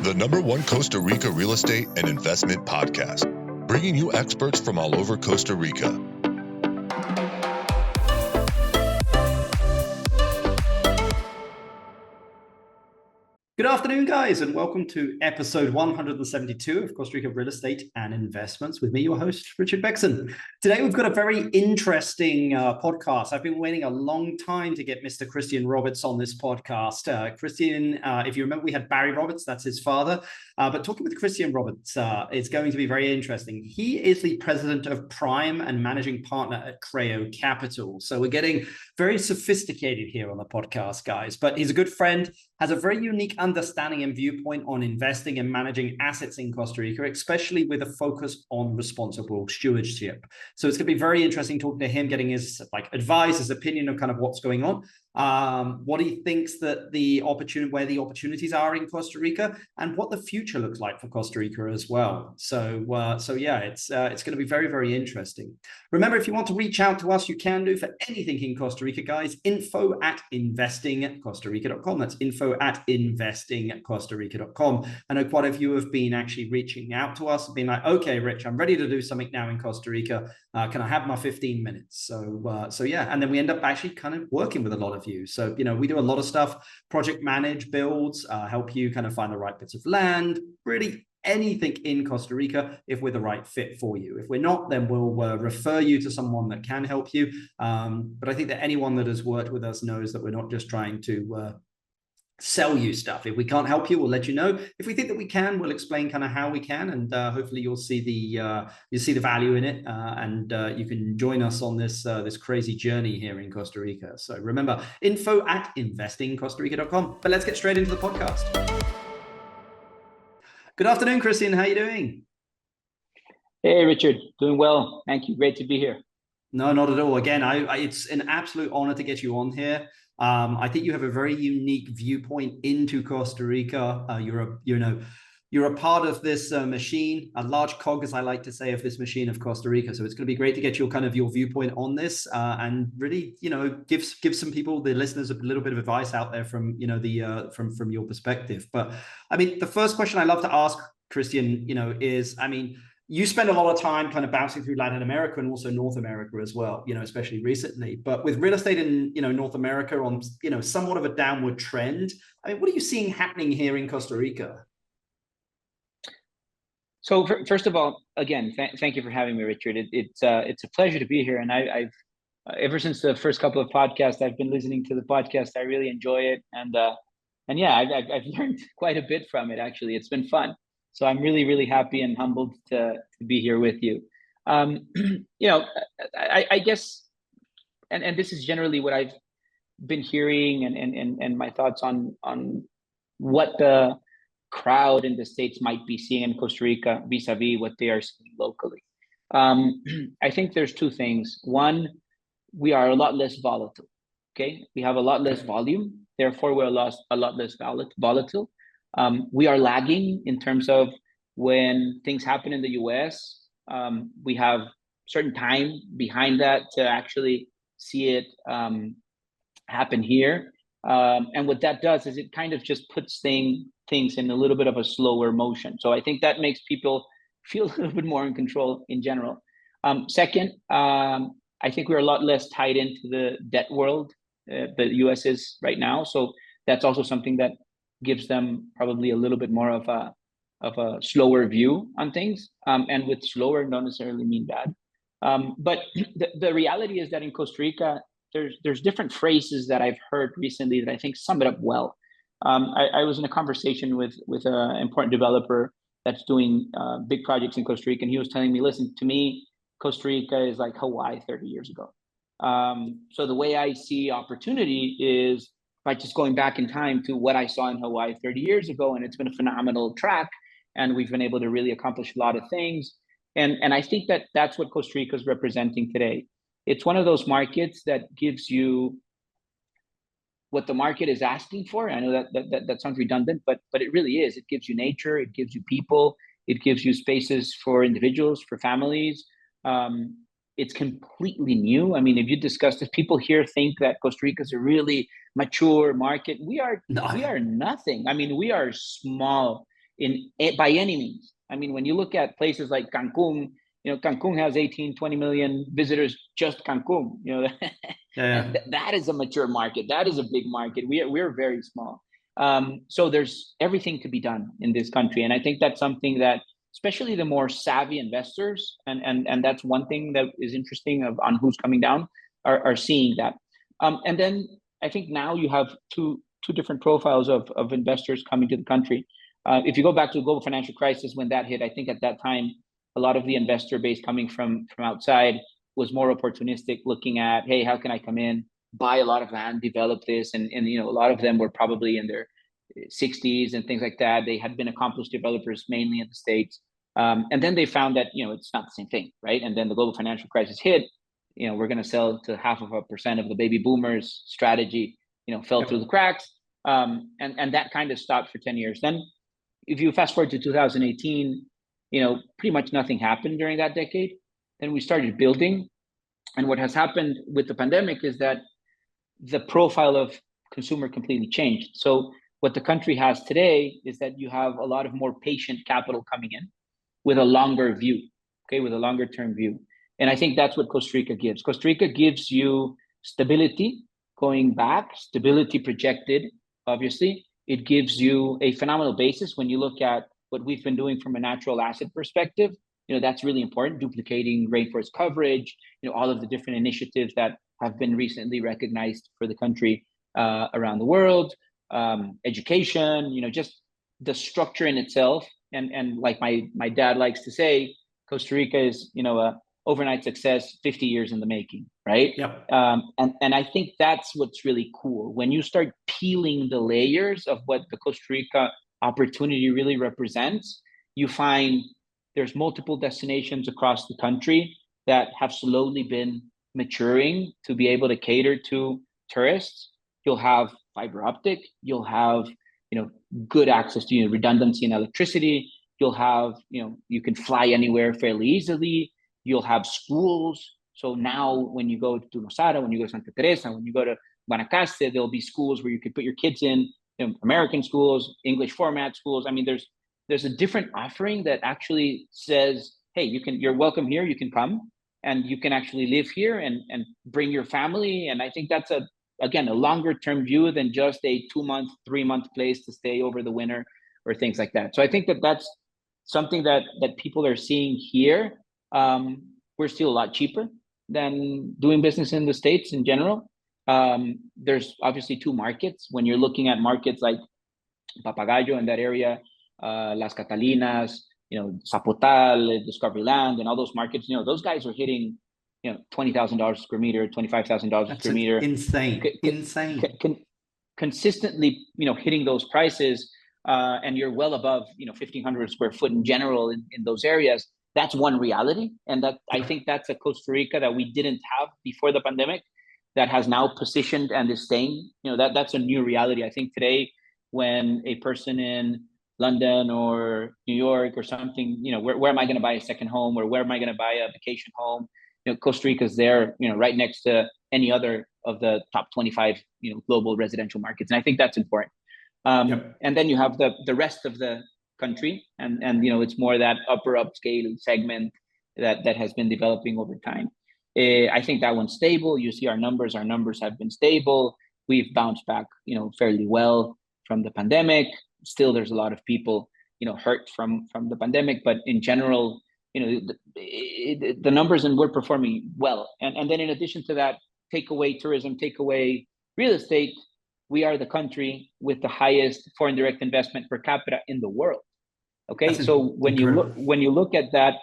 the #1 Costa Rica real estate and investment podcast, bringing you experts from all over Costa Rica. Good afternoon, guys, and welcome to episode 172 of Costa Rica Real Estate and Investments with me, your host, Richard Bexon. Today, we've got a very interesting podcast. I've been waiting a long time to get Mr. Cristian Roberts on this podcast. Cristian, if you remember, we had Barry Roberts, that's his father. But talking with Cristian Roberts is going to be very interesting. He is the president of Prime and managing partner at CREO Capital. So we're getting very sophisticated here on the podcast, guys. But he's a good friend, has a very unique understanding and viewpoint on investing and managing assets in Costa Rica, especially with a focus on responsible stewardship. So it's going to be very interesting talking to him, getting his advice, his opinion of kind of what's going on, what he thinks that where the opportunities are in Costa Rica, and what the future looks like for Costa Rica as well. So yeah, it's going to be very, very interesting. Remember, if you want to reach out to us, you can do for anything in Costa Rica, guys. info@investingcostarrica.com. That's info@investingcostarrica.com. I know quite a few have been actually reaching out to us, being like, okay, Rich, I'm ready to do something now in Costa Rica. Can I have my 15 minutes? So yeah, and then we end up actually kind of working with a lot of you. So, we do a lot of stuff, project manage, builds, help you kind of find the right bits of land, really anything in Costa Rica if we're the right fit for you. If we're not, then we'll refer you to someone that can help you. But I think that anyone that has worked with us knows that we're not just trying to sell you stuff. If we can't help you, we'll let you know. If we think that we can, we'll explain kind of how we can, and hopefully you'll see the value in it, and you can join us on this crazy journey here in Costa Rica. So remember, info@investingcostarrica.com. But let's get straight into the podcast. Good afternoon, Cristian. How are you doing? Hey, Richard. Doing well. Thank you. Great to be here. No, not at all. Again, it's an absolute honor to get you on here. I think you have a very unique viewpoint into Costa Rica. You're a part of this machine, a large cog, as I like to say, of this machine of Costa Rica. So it's going to be great to get your viewpoint on this, and really, give some people, the listeners, a little bit of advice out there from from your perspective. But I mean, the first question I love to ask, Cristian, is, you spend a lot of time kind of bouncing through Latin America and also North America as well, especially recently. But with real estate in, North America on, somewhat of a downward trend, what are you seeing happening here in Costa Rica? So first of all, again, thank you for having me, Richard. It's a pleasure to be here. And I've ever since the first couple of podcasts, I've been listening to the podcast. I really enjoy it. And yeah, I've learned quite a bit from it, actually. It's been fun. So I'm really, really happy and humbled to be here with you. I guess, and this is generally what I've been hearing and my thoughts on what the crowd in the States might be seeing in Costa Rica vis-a-vis what they are seeing locally. I think there's two things. One, we are a lot less volatile. Okay, we have a lot less volume. Therefore, we're a lot less volatile. We are lagging in terms of when things happen in the US. We have certain time behind that to actually see it happen here. And what that does is it kind of just puts things in a little bit of a slower motion. So I think that makes people feel a little bit more in control in general. Second, I think we're a lot less tied into the debt world the US is right now. So that's also something that gives them probably a little bit more of a slower view on things. And with slower, don't necessarily mean bad. But the reality is that in Costa Rica, there's different phrases that I've heard recently that I think sum it up well. I was in a conversation with an important developer that's doing big projects in Costa Rica, and he was telling me, listen, to me, Costa Rica is like Hawaii 30 years ago. So the way I see opportunity is by just going back in time to what I saw in Hawaii 30 years ago, and it's been a phenomenal track, and we've been able to really accomplish a lot of things. And I think that's what Costa Rica is representing today. It's one of those markets that gives you what the market is asking for. I know that sounds redundant, but it really is. It gives you nature, it gives you people, it gives you spaces for individuals, for families. It's completely new. I mean, if you discuss this, people here think that Costa Rica is a really mature market. We are nothing. I mean, we are small by any means. I mean, when you look at places like Cancun, Cancun has 18, 20 million visitors, just Cancun, and that is a mature market. That is a big market. We're very small. So there's everything to be done in this country. And I think that's something that, especially the more savvy investors, and that's one thing that is interesting on who's coming down, are seeing that. And then I think now you have two different profiles of investors coming to the country. If you go back to the global financial crisis, when that hit, I think at that time, a lot of the investor base coming from outside was more opportunistic, looking at, hey, how can I come in, buy a lot of land, develop this? And a lot of them were probably in their 60s and things like that. They had been accomplished developers mainly in the States. And then they found that, it's not the same thing, right? And then the global financial crisis hit. We're going to sell to 0.5% of the baby boomers strategy, fell through the cracks. And that kind of stopped for 10 years. Then if you fast forward to 2018, pretty much nothing happened during that decade. Then we started building. And what has happened with the pandemic is that the profile of consumer completely changed. So what the country has today is that you have a lot of more patient capital coming in with a longer view, with a longer term view. And I think that's what Costa Rica gives. Costa Rica gives you stability going back, stability projected, obviously. It gives you a phenomenal basis when you look at what we've been doing from a natural asset perspective. That's really important, duplicating rainforest coverage, all of the different initiatives that have been recently recognized for the country around the world, education, just the structure in itself. And like my dad likes to say, Costa Rica is, a overnight success, 50 years in the making, right? Yep. And I think that's what's really cool. When you start peeling the layers of what the Costa Rica opportunity really represents, you find there's multiple destinations across the country that have slowly been maturing to be able to cater to tourists. You'll have fiber optic, you'll have, good access to redundancy in electricity. You'll have, you can fly anywhere fairly easily. You'll have schools. So now when you go to Nosara, when you go to Santa Teresa, when you go to Guanacaste, there'll be schools where you could put your kids in, American schools, English format schools. I mean, there's a different offering that actually says, hey, you're welcome here, you can come and you can actually live here and bring your family. And I think that's a longer term view than just a 2-month, 3-month place to stay over the winter or things like that. So I think that that's something that people are seeing here. We're still a lot cheaper than doing business in the States in general. There's obviously two markets. When you're looking at markets like Papagayo in that area, Las Catalinas, Zapotal, Discovery Land, and all those markets, those guys are hitting, $20,000 a square meter, $25,000 a square meter. Insane. Consistently, hitting those prices, and you're well above, 1,500 square foot in general in those areas. That's one reality. And that I think that's a Costa Rica that we didn't have before the pandemic that has now positioned and is staying. That's a new reality. I think today, when a person in London or New York or something, where am I going to buy a second home, or where am I going to buy a vacation home? Costa Rica is there, right next to any other of the top 25, global residential markets. And I think that's important. And then you have the rest of the country, and it's more that upper upscale segment that has been developing over time. I think that one's stable. You see our numbers have been stable. We've bounced back, fairly well from the pandemic. Still, there's a lot of people, hurt from the pandemic, but in general, the numbers, and we're performing well. And then in addition to that, takeaway tourism, takeaway real estate, we are the country with the highest foreign direct investment per capita in the world. Okay, so when you look at that,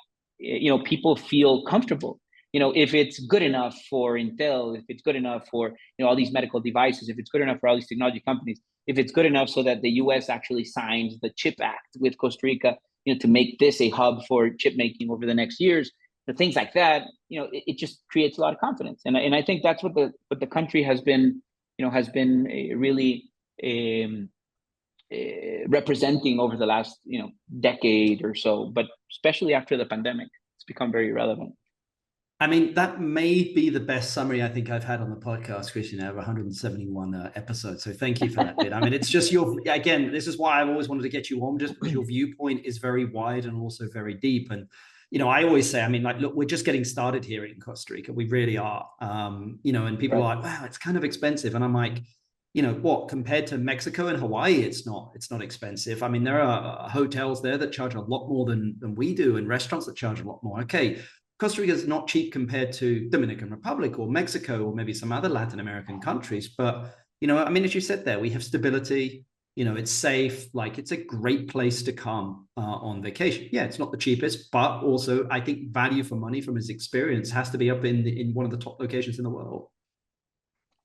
people feel comfortable. If it's good enough for Intel, if it's good enough for all these medical devices, if it's good enough for all these technology companies, if it's good enough so that the U.S. actually signs the CHIP Act with Costa Rica, to make this a hub for chip making over the next years, the things like that, it just creates a lot of confidence. And I think that's what the country has been, really representing over the last, decade or so, but especially after the pandemic, it's become very relevant. I mean, that may be the best summary I think I've had on the podcast, Cristian, over 171 episodes. So thank you for that bit. I mean, it's just again, this is why I've always wanted to get you on, just because your viewpoint is very wide and also very deep. And, I always say, I mean, like, look, we're just getting started here in Costa Rica. We really are. And people are like, wow, it's kind of expensive. And I'm like, what, compared to Mexico and Hawaii, it's not expensive. I mean, there are hotels there that charge a lot more than we do, and restaurants that charge a lot more. Okay, Costa Rica is not cheap compared to Dominican Republic or Mexico or maybe some other Latin American countries. But, I mean, as you said there, we have stability, it's safe, like it's a great place to come on vacation. Yeah, it's not the cheapest, but also I think value for money from his experience has to be up in one of the top locations in the world.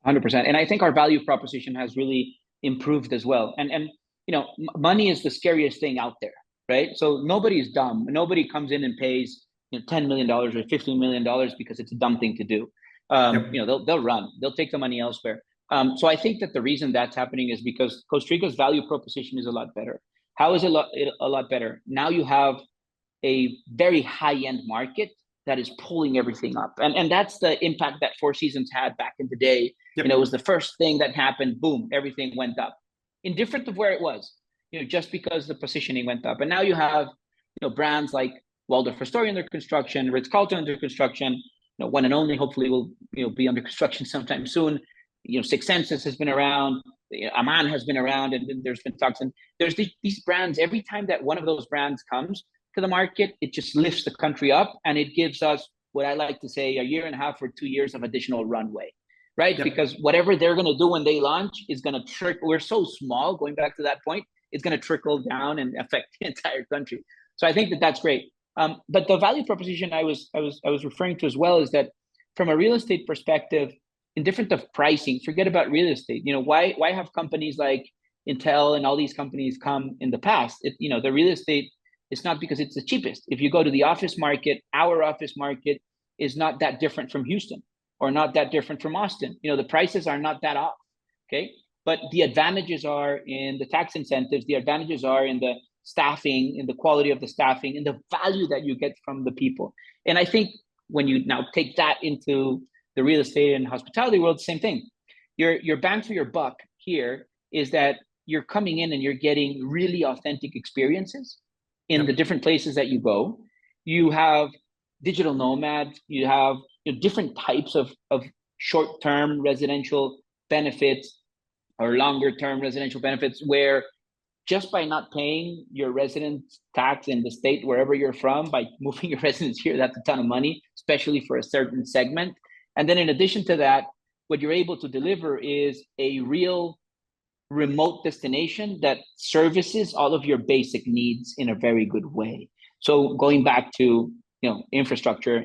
100%. And I think our value proposition has really improved as well. And money is the scariest thing out there, right? So nobody's dumb. Nobody comes in and pays $10 million or $15 million because it's a dumb thing to do. They'll run. They'll take the money elsewhere. So I think that the reason that's happening is because Costa Rica's value proposition is a lot better. How is it a lot better? Now you have a very high-end market that is pulling everything up. And that's the impact that Four Seasons had back in the day. Yep. It was the first thing that happened, boom, everything went up. Indifferent of where it was, just because the positioning went up. And now you have, brands like Waldorf Astoria under construction, Ritz-Carlton under construction, One and Only hopefully will, be under construction sometime soon. Six Senses has been around, Aman has been around, and there's been talks. And there's these brands, every time that one of those brands comes to the market, it just lifts the country up, and it gives us what I like to say, 1.5 years or 2 years of additional runway, right? Yep. Because whatever they're going to do when they launch is going to trickle. We're so small, going back to that point, it's going to trickle down and affect the entire country. So I think that that's great. But the value proposition I was referring to as well is that from a real estate perspective, indifferent of pricing, forget about real estate. Why have companies like Intel and all these companies come in the past? The real estate, it's not because it's the cheapest. If you go to the office market, our office market is not that different from Houston or not that different from Austin. The prices are not that off, okay? But the advantages are in the tax incentives. The advantages are in the staffing, in the quality of the staffing, and the value that you get from the people. And I think when you now take that into the real estate and hospitality world, same thing. Your bang for your buck here is that you're coming in and you're getting really authentic experiences in the different places that you go. You have digital nomads, you have different types of short-term residential benefits or longer-term residential benefits, where just by not paying your residence tax in the state wherever you're from, by moving your residence here, that's a ton of money, especially for a certain segment. And then in addition to that, what you're able to deliver is a real remote destination that services all of your basic needs in a very good way. So going back to infrastructure,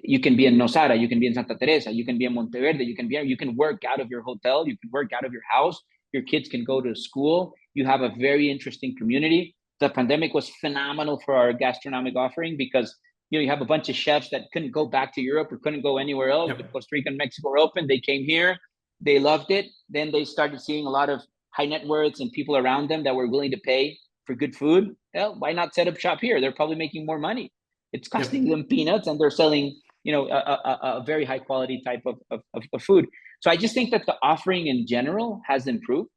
you can be in Nosara, you can be in Santa Teresa, you can be in Monteverde, you can work out of your hotel, you can work out of your house, your kids can go to school, you have a very interesting community. The pandemic was phenomenal for our gastronomic offering because you have a bunch of chefs that couldn't go back to Europe or couldn't go anywhere else. Yep. But Costa Rica and Mexico were open. They came here. They loved it. Then they started seeing a lot of high net worths and people around them that were willing to pay for good food. Well, why not set up shop here? They're probably making more money. It's costing them peanuts, and they're selling, a very high quality type of food. So I just think that the offering in general has improved.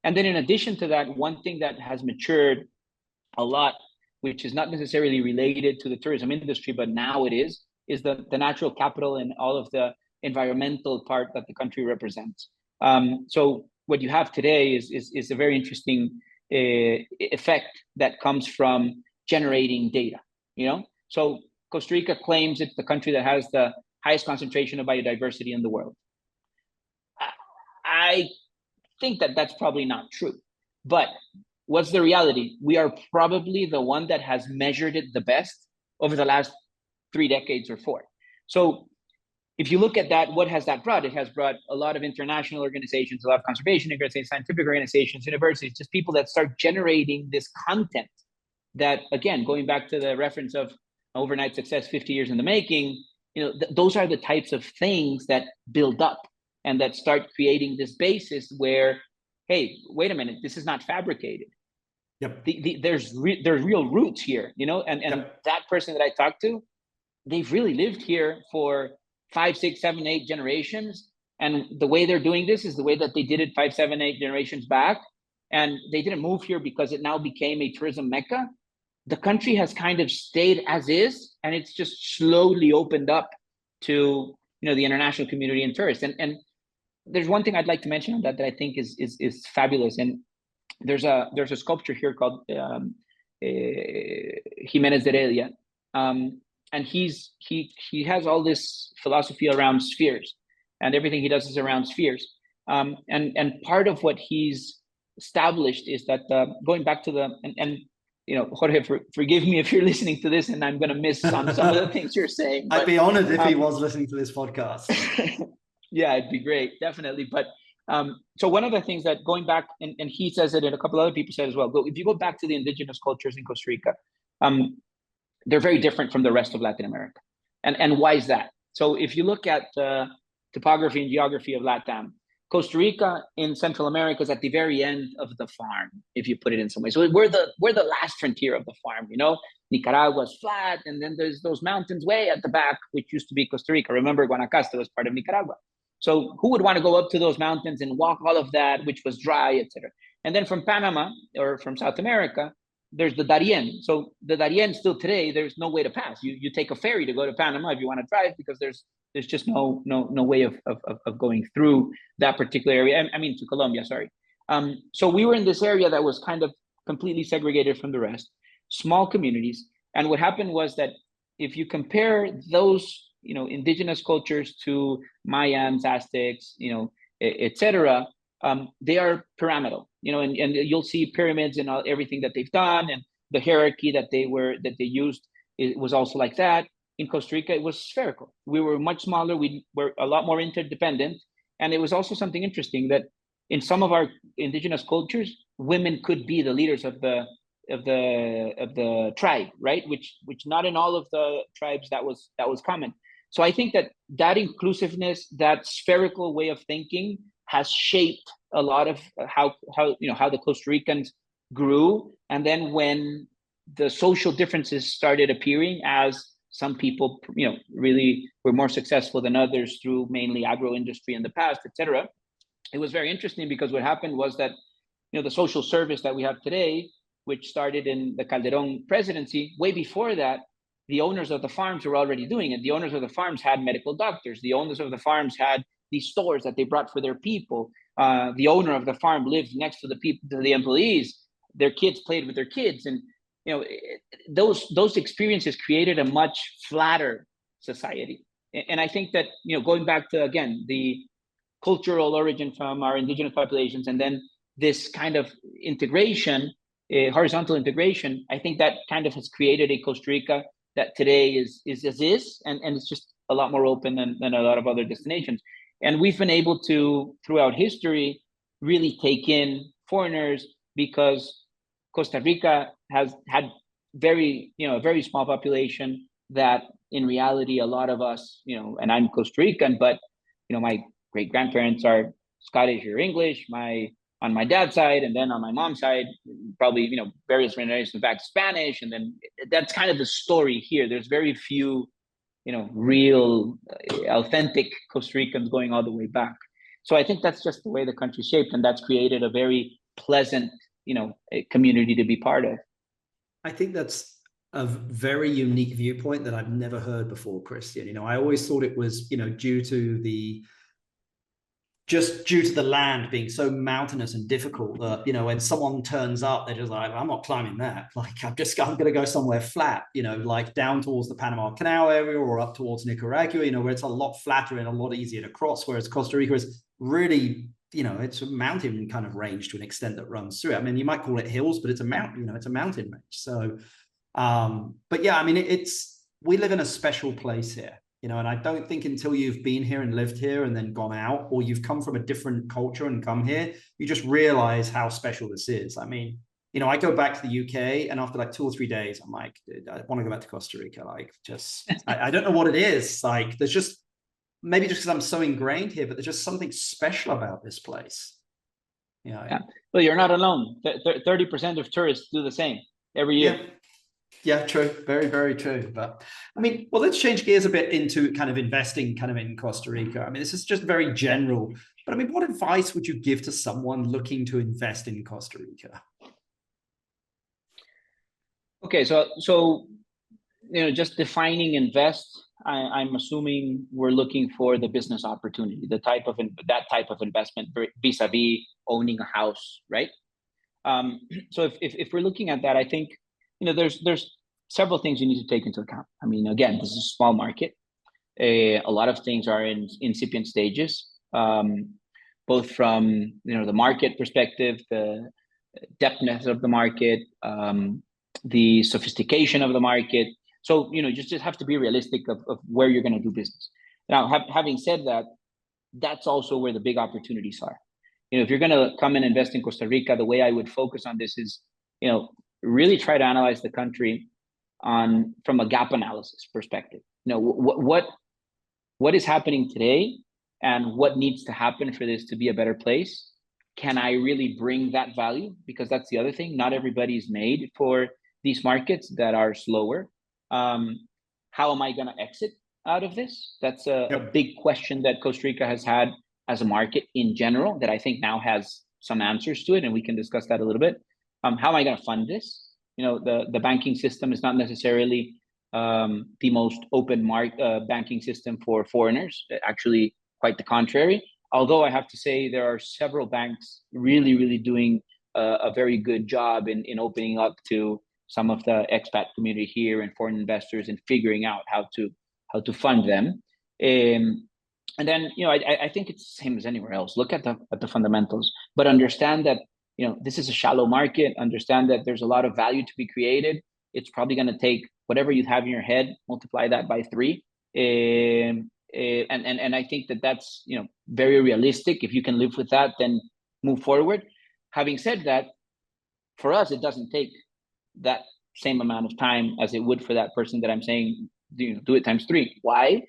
And then in addition to that, one thing that has matured a lot, which is not necessarily related to the tourism industry, but now it is the natural capital and all of the environmental part that the country represents. So what you have today is a very interesting effect that comes from generating data. So Costa Rica claims it's the country that has the highest concentration of biodiversity in the world. I think that that's probably not true, but what's the reality? We are probably the one that has measured it the best over the last 3 decades or 4. So if you look at that, what has that brought? It has brought a lot of international organizations, a lot of conservation organizations, scientific organizations, universities, just people that start generating this content that, again, going back to the reference of overnight success, 50 years in the making, those are the types of things that build up and that start creating this basis where, hey, wait a minute, this is not fabricated. Yep. There's real roots here, and yep. That person that I talked to they've really lived here for 5, 6, 7, 8 generations. And the way they're doing this is the way that they did it 5, 7, 8 generations back. And they didn't move here because it now became a tourism mecca. The country has kind of stayed as is, and it's just slowly opened up to the international community and tourists. And there's one thing I'd like to mention on that I think is fabulous. And there's a sculpture here called Jimenez de Heredia, and he has all this philosophy around spheres, and everything he does is around spheres. And part of what he's established is that going back to Jorge, forgive me if you're listening to this and I'm going to miss on some of the things you're saying. I'd be honored if he was listening to this podcast. Yeah, it'd be great, definitely. But so one of the things that going back, and he says it and a couple other people said as well, if you go back to the indigenous cultures in Costa Rica, they're very different from the rest of Latin America. And why is that? So if you look at the topography and geography of LATAM, Costa Rica in Central America is at the very end of the farm, if you put it in some way. So we're the last frontier of the farm, Nicaragua's flat, and then there's those mountains way at the back, which used to be Costa Rica. Remember, Guanacaste was part of Nicaragua. So who would want to go up to those mountains and walk all of that, which was dry, etc. And then from Panama or from South America, there's the Darien. So the Darien still today, there's no way to pass. You take a ferry to go to Panama if you want to drive, because there's just no way of going through that particular area. I mean, to Colombia, sorry. So we were in this area that was kind of completely segregated from the rest, small communities. And what happened was that if you compare those, indigenous cultures to Mayans, Aztecs, etc., they are pyramidal, and you'll see pyramids and everything that they've done, and the hierarchy that they used, it was also like that. In Costa Rica, it was spherical. We were much smaller. We were a lot more interdependent. And it was also something interesting that in some of our indigenous cultures, women could be the leaders of the tribe, right? Which not in all of the tribes that was common. So I think that inclusiveness, that spherical way of thinking has shaped a lot of how the Costa Ricans grew. And then when the social differences started appearing, as some people, really were more successful than others through mainly agro industry in the past, etc. It was very interesting because what happened was that, the social service that we have today, which started in the Calderón presidency, way before that, the owners of the farms were already doing it. The owners of the farms had medical doctors. The owners of the farms had these stores that they brought for their people. The owner of the farm lived next to the employees. Their kids played with their kids, and those experiences created a much flatter society. And I think that, going back to, again, the cultural origin from our indigenous populations, and then this kind of integration, horizontal integration, I think that kind of has created a Costa Rica that today is as is, and it's just a lot more open than a lot of other destinations. And we've been able to, throughout history, really take in foreigners, because Costa Rica has had a very small population that in reality, a lot of us, and I'm Costa Rican, but, my great grandparents are Scottish or English, on my dad's side, and then on my mom's side, probably, various generations back Spanish. And then that's kind of the story here. There's very few, real authentic Costa Ricans going all the way back. So I think that's just the way the country's shaped, and that's created a very pleasant, a community to be part of. I think that's a very unique viewpoint that I've never heard before, Cristian. I always thought it was, due to the land being so mountainous and difficult that, when someone turns up, they're just like, I'm not climbing that. Like, I'm going to go somewhere flat, like down towards the Panama Canal area or up towards Nicaragua, where it's a lot flatter and a lot easier to cross. Whereas Costa Rica is really, it's a mountain kind of range to an extent that runs through it. I mean, you might call it hills, but it's a mountain, it's a mountain range. So, but yeah, I mean, we live in a special place here. And I don't think until you've been here and lived here and then gone out, or you've come from a different culture and come here, you just realize how special this is. I mean, I go back to the UK, and after like 2 or 3 days, I'm like, dude, I want to go back to Costa Rica. Like, just, I don't know what it is. Like, there's just, maybe just because I'm so ingrained here, but there's just something special about this place. Yeah. Well, you're not alone. 30% of tourists do the same every year. Yeah, true. Very, very true. But I mean, well, let's change gears a bit into kind of investing kind of in Costa Rica. I mean, this is just very general, but I mean, what advice would you give to someone looking to invest in Costa Rica? Okay, so just defining invest. I'm assuming we're looking for the business opportunity, the type of that type of investment vis-a-vis owning a house, right? So if we're looking at that, I think there's several things you need to take into account. I mean, again, this is a small market. A lot of things are in incipient stages, both from the market perspective, the depthness of the market, the sophistication of the market. So just have to be realistic of where you're going to do business. Now, having said that, that's also where the big opportunities are. If you're going to come and invest in Costa Rica, the way I would focus on this is, really try to analyze the country from a gap analysis perspective. What is happening today, and what needs to happen for this to be a better place? Can I really bring that value? Because that's the other thing. Not everybody's made for these markets that are slower. How am I going to exit out of this? That's a big question that Costa Rica has had as a market in general, that I think now has some answers to it, and we can discuss that a little bit. How am I going to fund this? The banking system is not necessarily the most open banking system for foreigners. Actually, quite the contrary. Although I have to say there are several banks really, really doing a very good job in opening up to some of the expat community here and foreign investors, and figuring out how to fund them. And then I think it's the same as anywhere else. Look at the fundamentals, but understand that this is a shallow market. Understand that there's a lot of value to be created. It's probably going to take whatever you have in your head, multiply that by 3. And I think that's very realistic. If you can live with that, then move forward. Having said that, for us, it doesn't take that same amount of time as it would for that person that I'm saying do it times 3. Why?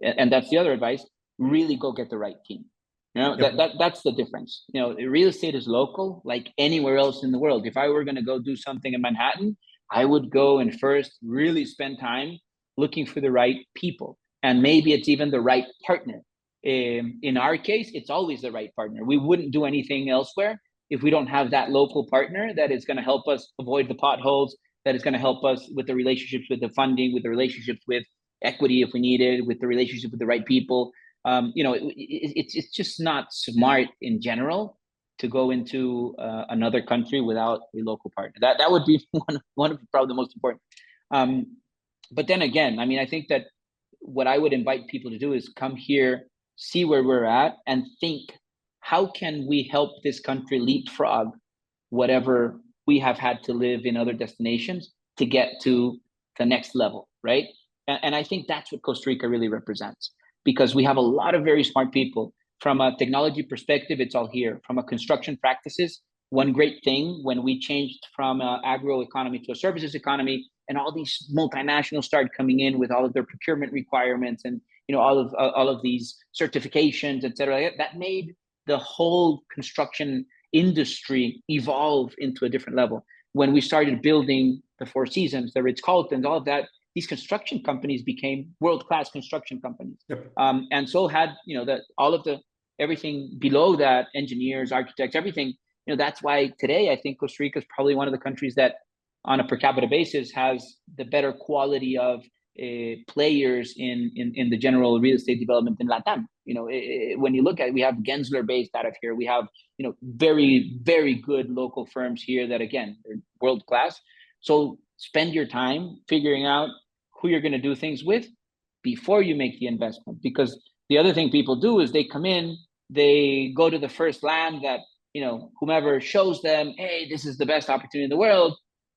And that's the other advice. Really go get the right team. That's the difference. Real estate is local, like anywhere else in the world. If I were going to go do something in Manhattan, I would go and first really spend time looking for the right people. And maybe it's even the right partner. In our case, it's always the right partner. We wouldn't do anything elsewhere if we don't have that local partner that is going to help us avoid the potholes, that is going to help us with the relationships with the funding, with the relationships with equity if we need it, with the relationship with the right people. It's just not smart in general to go into another country without a local partner. That would be one of probably the most important. But then again, I mean, I think that what I would invite people to do is come here, see where we're at, and think, how can we help this country leapfrog whatever we have had to live in other destinations to get to the next level, right? And I think that's what Costa Rica really represents, because we have a lot of very smart people. From a technology perspective, it's all here. From a construction practices, one great thing when we changed from an agro economy to a services economy, and all these multinationals started coming in with all of their procurement requirements and all of these certifications, et cetera, that made the whole construction industry evolve into a different level. When we started building the Four Seasons, the Ritz-Carltons, all of that, these construction companies became world-class construction companies. Yep. And so had everything below that, engineers, architects, everything. That's why today I think Costa Rica is probably one of the countries that, on a per capita basis, has the better quality of players in the general real estate development in LATAM. When you look at it, we have Gensler based out of here. We have very, very good local firms here that, again, they're world class. So spend your time figuring out who you're going to do things with before you make the investment. Because the other thing people do is they come in, they go to the first land that whomever shows them, hey, this is the best opportunity in the world.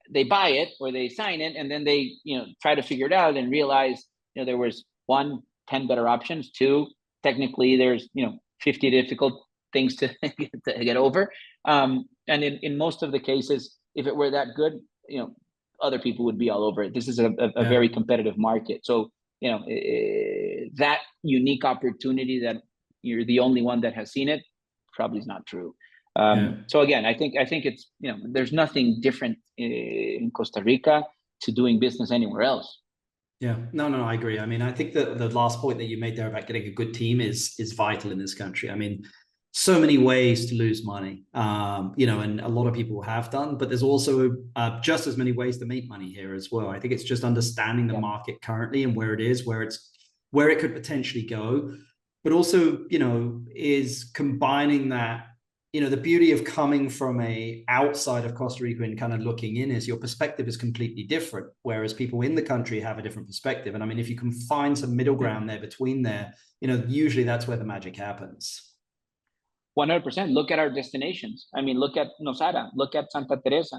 They buy it or they sign it, and then they try to figure it out and realize there was 10 better options. 2, technically there's 50 difficult things to get over. And in most of the cases, if it were that good, other people would be all over it. This is a very competitive market. So that unique opportunity that you're the only one that has seen it probably is not true. So again, I think it's there's nothing different in Costa Rica to doing business anywhere else. Yeah, no, I agree. I mean, I think that the last point that you made there about getting a good team is vital in this country. I mean, so many ways to lose money, and a lot of people have done, but there's also just as many ways to make money here as well. I think it's just understanding the market currently and where it is, where it could potentially go, but also, is combining that. The beauty of coming from outside of Costa Rica and kind of looking in is your perspective is completely different, whereas people in the country have a different perspective. And I mean, if you can find some middle ground there between there, usually that's where the magic happens. 100%. Look at our destinations. I mean, look at Nosara, look at Santa Teresa.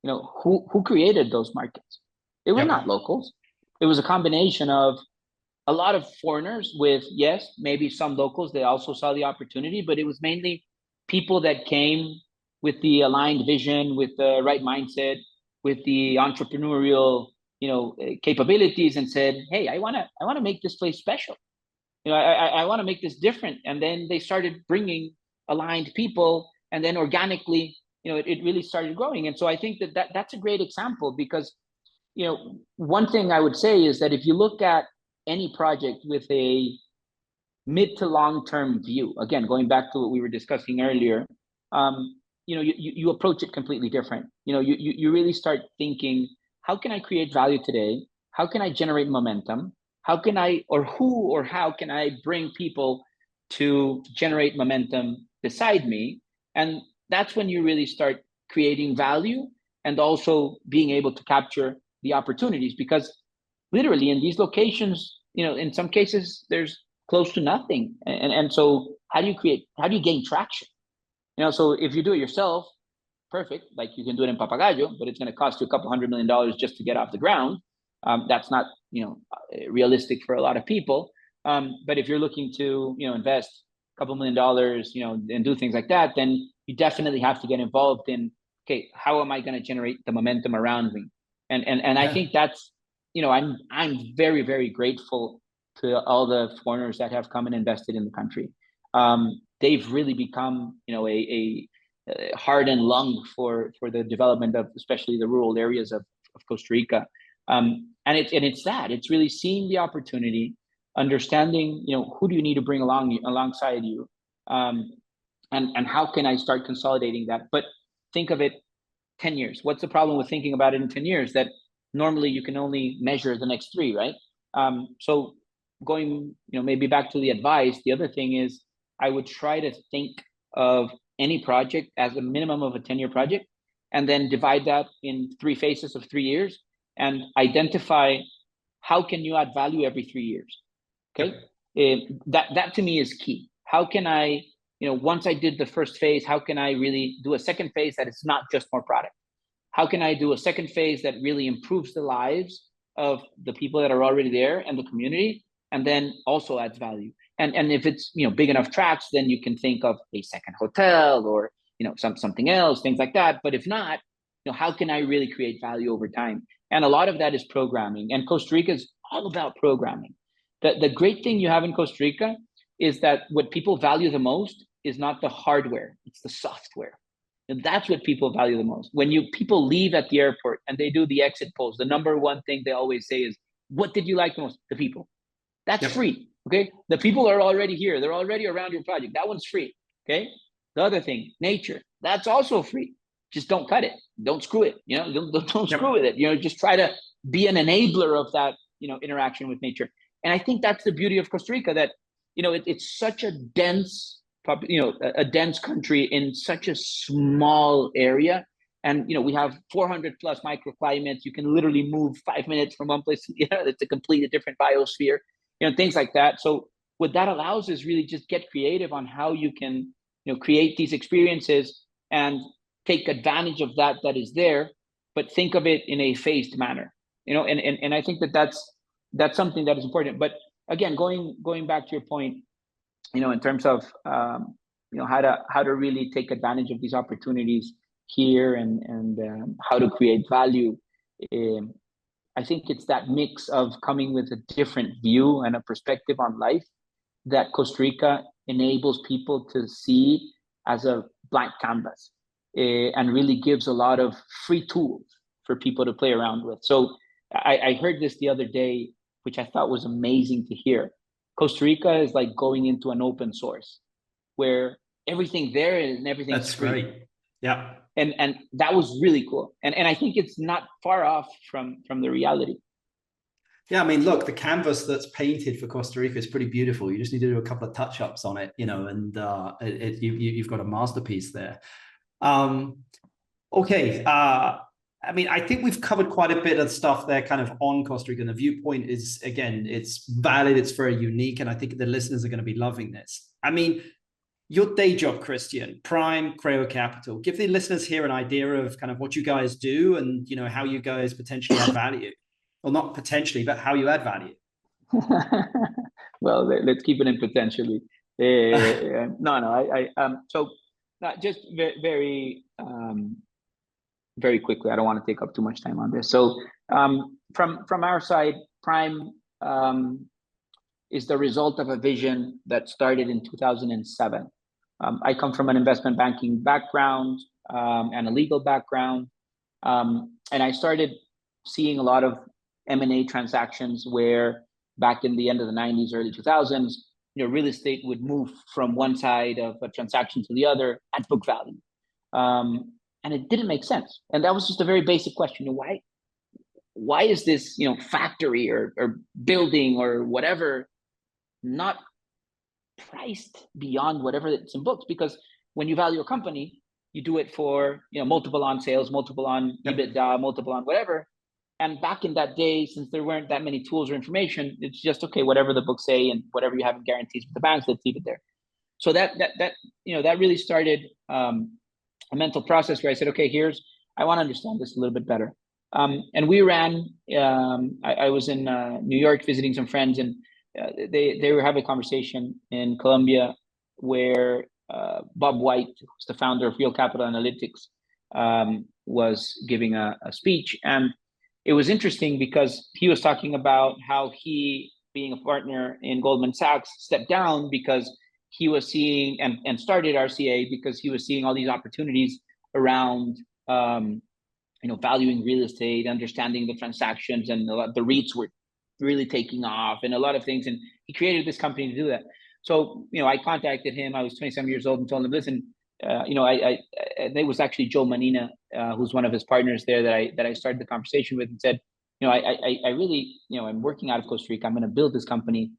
Who created those markets? It was not locals. It was a combination of a lot of foreigners with, yes, maybe some locals. They also saw the opportunity, but it was mainly people that came with the aligned vision, with the right mindset, with the entrepreneurial, capabilities, and said, "Hey, I want to make this place special. I want to make this different." And then they started bringing aligned people, and then organically, it really started growing. And so I think that's a great example, because, one thing I would say is that if you look at any project with a mid to long-term view, again, going back to what we were discussing earlier, you approach it completely different. You really start thinking, how can I create value today? How can I generate momentum? How can I bring people to generate momentum beside me? And that's when you really start creating value and also being able to capture the opportunities, because literally in these locations, in some cases there's close to nothing. And so how do you gain traction? So if you do it yourself, perfect. Like, you can do it in Papagayo, but it's going to cost you $200 million just to get off the ground. That's not, realistic for a lot of people. But if you're looking to, invest $2 million, and do things like that, then you definitely have to get involved in, okay, how am I going to generate the momentum around me? And I think that's, I'm very, very grateful to all the foreigners that have come and invested in the country. They've really become, a heart and lung for the development of especially the rural areas of Costa Rica. And it's really seeing the opportunity, understanding, who do you need to bring alongside you, and how can I start consolidating that? But think of it 10 years. What's the problem with thinking about it in 10 years? That normally you can only measure the next 3, right? So going, maybe back to the advice, the other thing is I would try to think of any project as a minimum of a 10-year project, and then divide that in 3 phases of 3 years, and identify how can you add value every 3 years. Okay. That to me is key. How can I, once I did the first phase, how can I really do a second phase that is not just more product? How can I do a second phase that really improves the lives of the people that are already there and the community, and then also adds value? And if it's, big enough tracks, then you can think of a second hotel or, something else, things like that. But if not, how can I really create value over time? And a lot of that is programming. And Costa Rica is all about programming. The great thing you have in Costa Rica is that what people value the most is not the hardware, it's the software. And that's what people value the most. When people leave at the airport and they do the exit polls, the number one thing they always say is, what did you like the most? The people. That's free. Okay. The people are already here. They're already around your project. That one's free. Okay. The other thing, nature, that's also free. Just don't cut it. Don't screw it. Don't screw with it. Just try to be an enabler of that, interaction with nature. And I think that's the beauty of Costa Rica, that, it's such a dense, a dense country in such a small area. And, we have 400 plus microclimates. You can literally move 5 minutes from one place. It's a completely different biosphere, things like that. So what that allows is really just get creative on how you can, create these experiences and take advantage of that is there, but think of it in a phased manner, and I think that's something that is important. But again, going back to your point, in terms of, how to really take advantage of these opportunities here and how to create value. I think it's that mix of coming with a different view and a perspective on life that Costa Rica enables people to see as a blank canvas, and really gives a lot of free tools for people to play around with. So I heard this the other day, which I thought was amazing to hear. Costa Rica is like going into an open source where everything there is and everything's That's free. great. Yeah. And that was really cool. And I think it's not far off from the reality. Yeah, I mean, look, the canvas that's painted for Costa Rica is pretty beautiful. You just need to do a couple of touch-ups on it, and you've got a masterpiece there. Okay. I mean, I think we've covered quite a bit of stuff there kind of on Costa Rica. And the viewpoint is, again, it's valid, it's very unique, and I think the listeners are going to be loving this. I mean, your day job, Cristian, Prime, CREO Capital, give the listeners here an idea of kind of what you guys do and, how you guys potentially add value. Well, not potentially, but how you add value. Well, let's keep it in potentially. So just very, very quickly, I don't want to take up too much time on this. So from our side, Prime is the result of a vision that started in 2007. I come from an investment banking background and a legal background. And I started seeing a lot of M&A transactions where back in the end of the 90s, early 2000s, real estate would move from one side of a transaction to the other at book value. And it didn't make sense. And that was just a very basic question. Why is this, factory or building or whatever not priced beyond whatever it's in books? Because when you value a company, you do it for, multiple on sales, multiple on EBITDA, multiple on whatever. And back in that day, since there weren't that many tools or information, it's just, okay, whatever the books say and whatever you have in guarantees with the banks, let's leave it there. So that really started a mental process where I said, okay, I want to understand this a little bit better. And we ran, I was in New York visiting some friends, and they were having a conversation in Colombia where Bob White, who's the founder of CREO Capital Analytics, was giving a speech. And it was interesting because he was talking about how he, being a partner in Goldman Sachs, stepped down because he was seeing and started RCA because he was seeing all these opportunities around valuing real estate, understanding the transactions, and the REITs were really taking off and a lot of things. And he created this company to do that. So, I contacted him. I was 27 years old and told him, listen, it was actually Joe Manina, who's one of his partners there that I started the conversation with, and said, I really, I'm working out of Costa Rica. I'm going to build this company.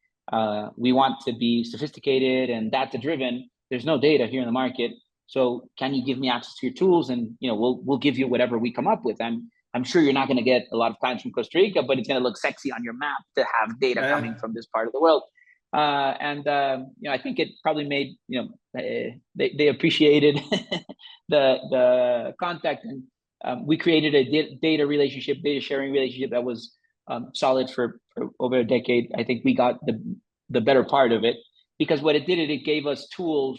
We want to be sophisticated and data driven. There's no data here in the market. So can you give me access to your tools? And, we'll give you whatever we come up with. I'm sure you're not going to get a lot of clients from Costa Rica, but it's going to look sexy on your map to have data coming from this part of the world. I think it probably made, they appreciated the contact, and we created a data sharing relationship that was solid for over a decade. I think we got the better part of it, because what it did, it gave us tools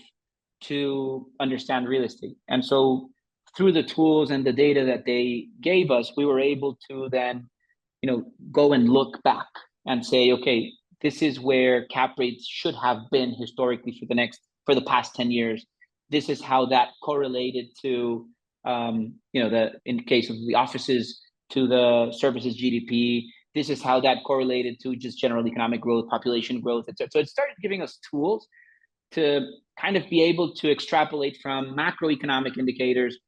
to understand real estate. And so through the tools and the data that they gave us, we were able to then, go and look back and say, okay, this is where cap rates should have been historically for the past 10 years. This is how that correlated to, in the case of the offices, to the services GDP. This is how that correlated to just general economic growth, population growth, etc. So it started giving us tools to kind of be able to extrapolate from macroeconomic indicators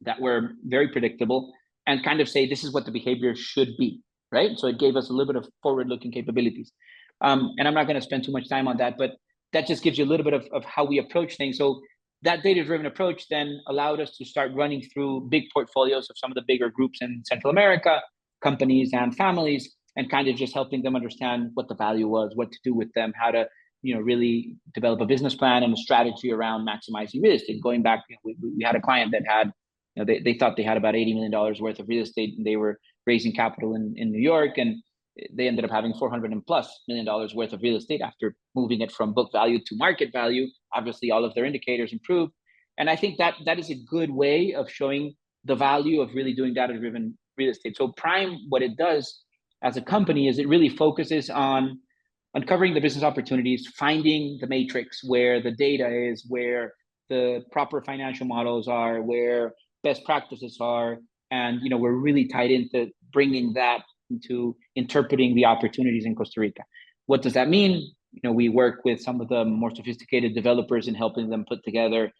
that were very predictable and kind of say, this is what the behavior should be, right? So it gave us a little bit of forward-looking capabilities. And I'm not going to spend too much time on that, but that just gives you a little bit of how we approach things. So that data-driven approach then allowed us to start running through big portfolios of some of the bigger groups in Central America, companies and families, and kind of just helping them understand what the value was, what to do with them, how to really develop a business plan and a strategy around maximizing real estate. Going back, we had a client that had, they thought they had about $80 million worth of real estate, and they were raising capital in New York, and they ended up having $400+ million worth of real estate after moving it from book value to market value. Obviously, all of their indicators improved. And I think that is a good way of showing the value of really doing data-driven real estate. So Prime, what it does as a company is it really focuses on uncovering the business opportunities, finding the matrix where the data is, where the proper financial models are, where best practices are. And, we're really tied into bringing that into interpreting the opportunities in Costa Rica. What does that mean? We work with some of the more sophisticated developers in helping them put together,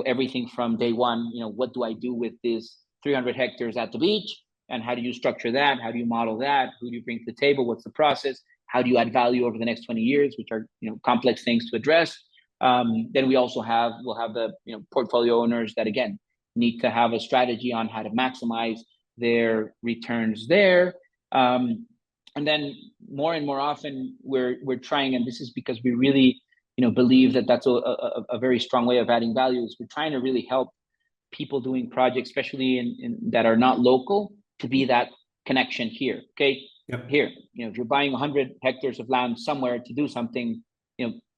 everything from day one. What do I do with this 300 hectares at the beach, and how do you structure that? How do you model that? Who do you bring to the table? What's the process? How do you add value over the next 20 years, which are complex things to address. Then we'll have the portfolio owners that again need to have a strategy on how to maximize their returns there. And then more and more often we're trying, and this is because we really believe that that's a very strong way of adding value, is we're trying to really help people doing projects, especially in that are not local, to be that connection here. Okay. Yep. Here, if you're buying 100 hectares of land somewhere to do something,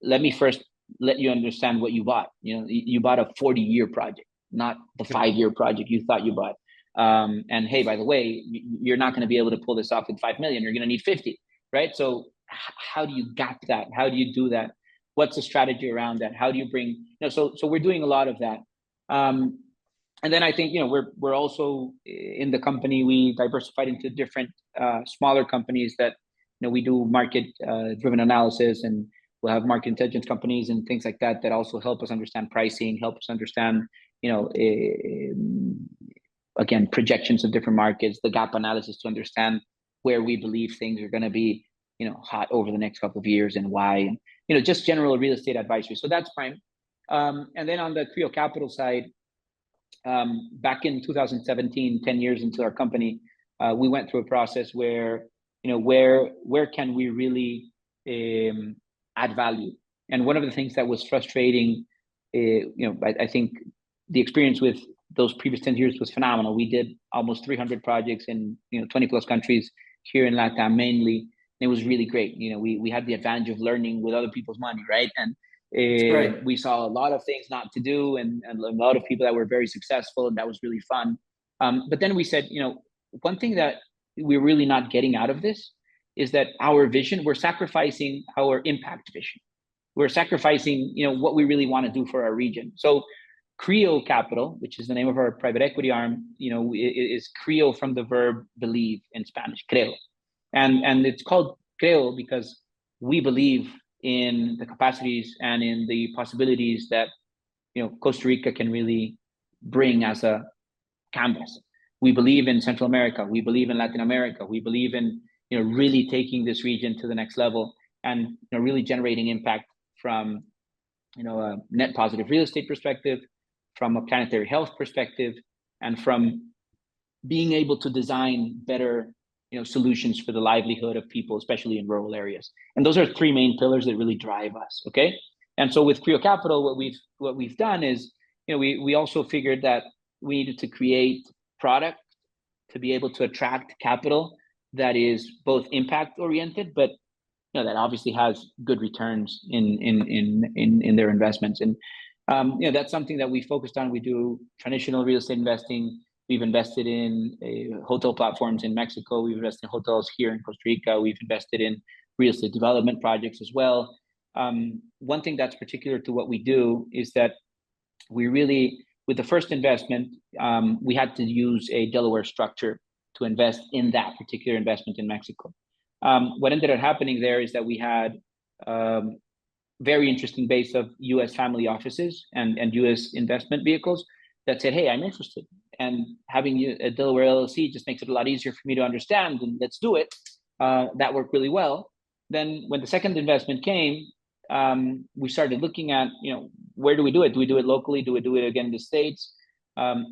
let me first let you understand what you bought. You bought a 40-year project, not the 5-year project you thought you bought. And hey, by the way, you're not going to be able to pull this off with 5 million. You're going to need 50, right? So how do you gap that? How do you do that? What's the strategy around that? How do you bring, so we're doing a lot of that. And then I think, we're also in the company, we diversified into different smaller companies that, we do market driven analysis, and we'll have market intelligence companies and things like that, that also help us understand pricing, help us understand, again, projections of different markets, the gap analysis to understand where we believe things are going to be, hot over the next couple of years and why, and, just general real estate advisory. So that's prime. And then on the CREO Capital side, back in 2017, 10 years into our company, we went through a process where, where can we really add value? And one of the things that was frustrating, I think the experience with those previous 10 years was phenomenal. We did almost 300 projects in 20 plus countries here in LATAM mainly. It was really great. We had the advantage of learning with other people's money, right? And we saw a lot of things not to do, and a lot of people that were very successful, and that was really fun. But then we said, one thing that we're really not getting out of this is that our vision, we're sacrificing our impact vision. We're sacrificing, what we really want to do for our region. So CREO Capital, which is the name of our private equity arm, is CREO from the verb believe in Spanish, creo. And it's called CREO because we believe in the capacities and in the possibilities that Costa Rica can really bring as a canvas. We believe in Central America. We believe in Latin America. We believe in really taking this region to the next level, and really generating impact from a net positive real estate perspective, from a planetary health perspective, and from being able to design better solutions for the livelihood of people, especially in rural areas. And those are 3 main pillars that really drive us. Okay. And so with CREO Capital, what we've done is, we also figured that we needed to create product to be able to attract capital that is both impact oriented, but that obviously has good returns in their investments. And that's something that we focused on. We do traditional real estate investing. We've invested in hotel platforms in Mexico. We've invested in hotels here in Costa Rica. We've invested in real estate development projects as well. One thing that's particular to what we do is that we really, with the first investment, we had to use a Delaware structure to invest in that particular investment in Mexico. What ended up happening there is that we had very interesting base of U.S. family offices and U.S. investment vehicles that said, hey, I'm interested. And having a Delaware LLC just makes it a lot easier for me to understand, and let's do it. That worked really well. Then when the second investment came, we started looking at, where do we do it? Do we do it locally? Do we do it again in the States?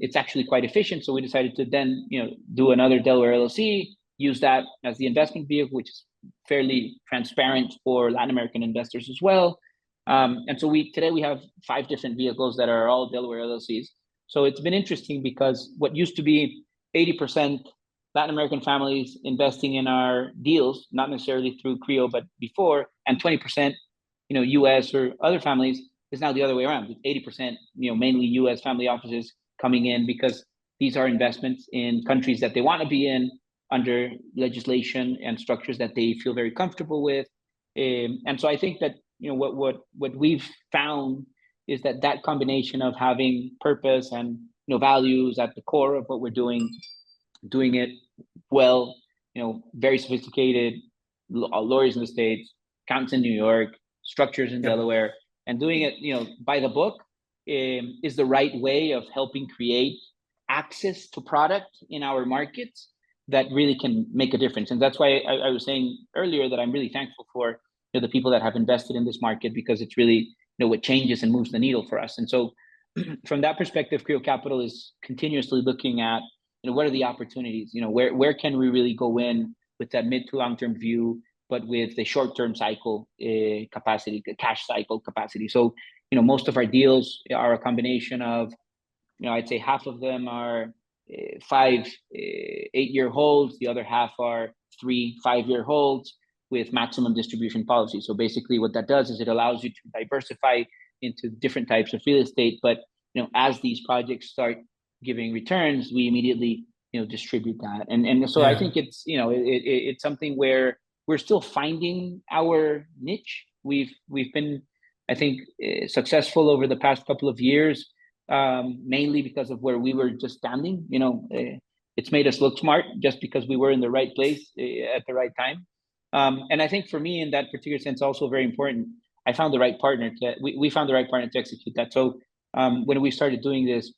It's actually quite efficient. So we decided to then, do another Delaware LLC, use that as the investment vehicle, which is fairly transparent for Latin American investors as well. And so today we have 5 different vehicles that are all Delaware LLCs. So it's been interesting because what used to be 80% Latin American families investing in our deals, not necessarily through CREO, but before, and 20%, US or other families, is now the other way around. With 80%, mainly US family offices coming in because these are investments in countries that they want to be in under legislation and structures that they feel very comfortable with. And so I think that, what we've found is that combination of having purpose and values at the core of what we're doing it well, very sophisticated lawyers in the States, accountants in New York, structures in Delaware, and doing it, by the book is the right way of helping create access to product in our markets that really can make a difference. And that's why I was saying earlier that I'm really thankful for the people that have invested in this market, because it's really what changes and moves the needle for us. And so from that perspective, CREO Capital is continuously looking at what are the opportunities, where can we really go in with that mid to long-term view, but with the short-term cycle capacity, the cash cycle capacity. So most of our deals are a combination of, I'd say half of them are 5 8-year holds, the other half are 3 5-year holds with maximum distribution policy. So basically what that does is it allows you to diversify into different types of real estate, but as these projects start giving returns, we immediately distribute that. And so I think it's it's something where we're still finding our niche. We've been, I think, successful over the past couple of years, mainly because of where we were just standing. It's made us look smart just because we were in the right place at the right time. And I think for me, in that particular sense, also very important, I found the right partner. We found the right partner to execute that. So when we started doing this,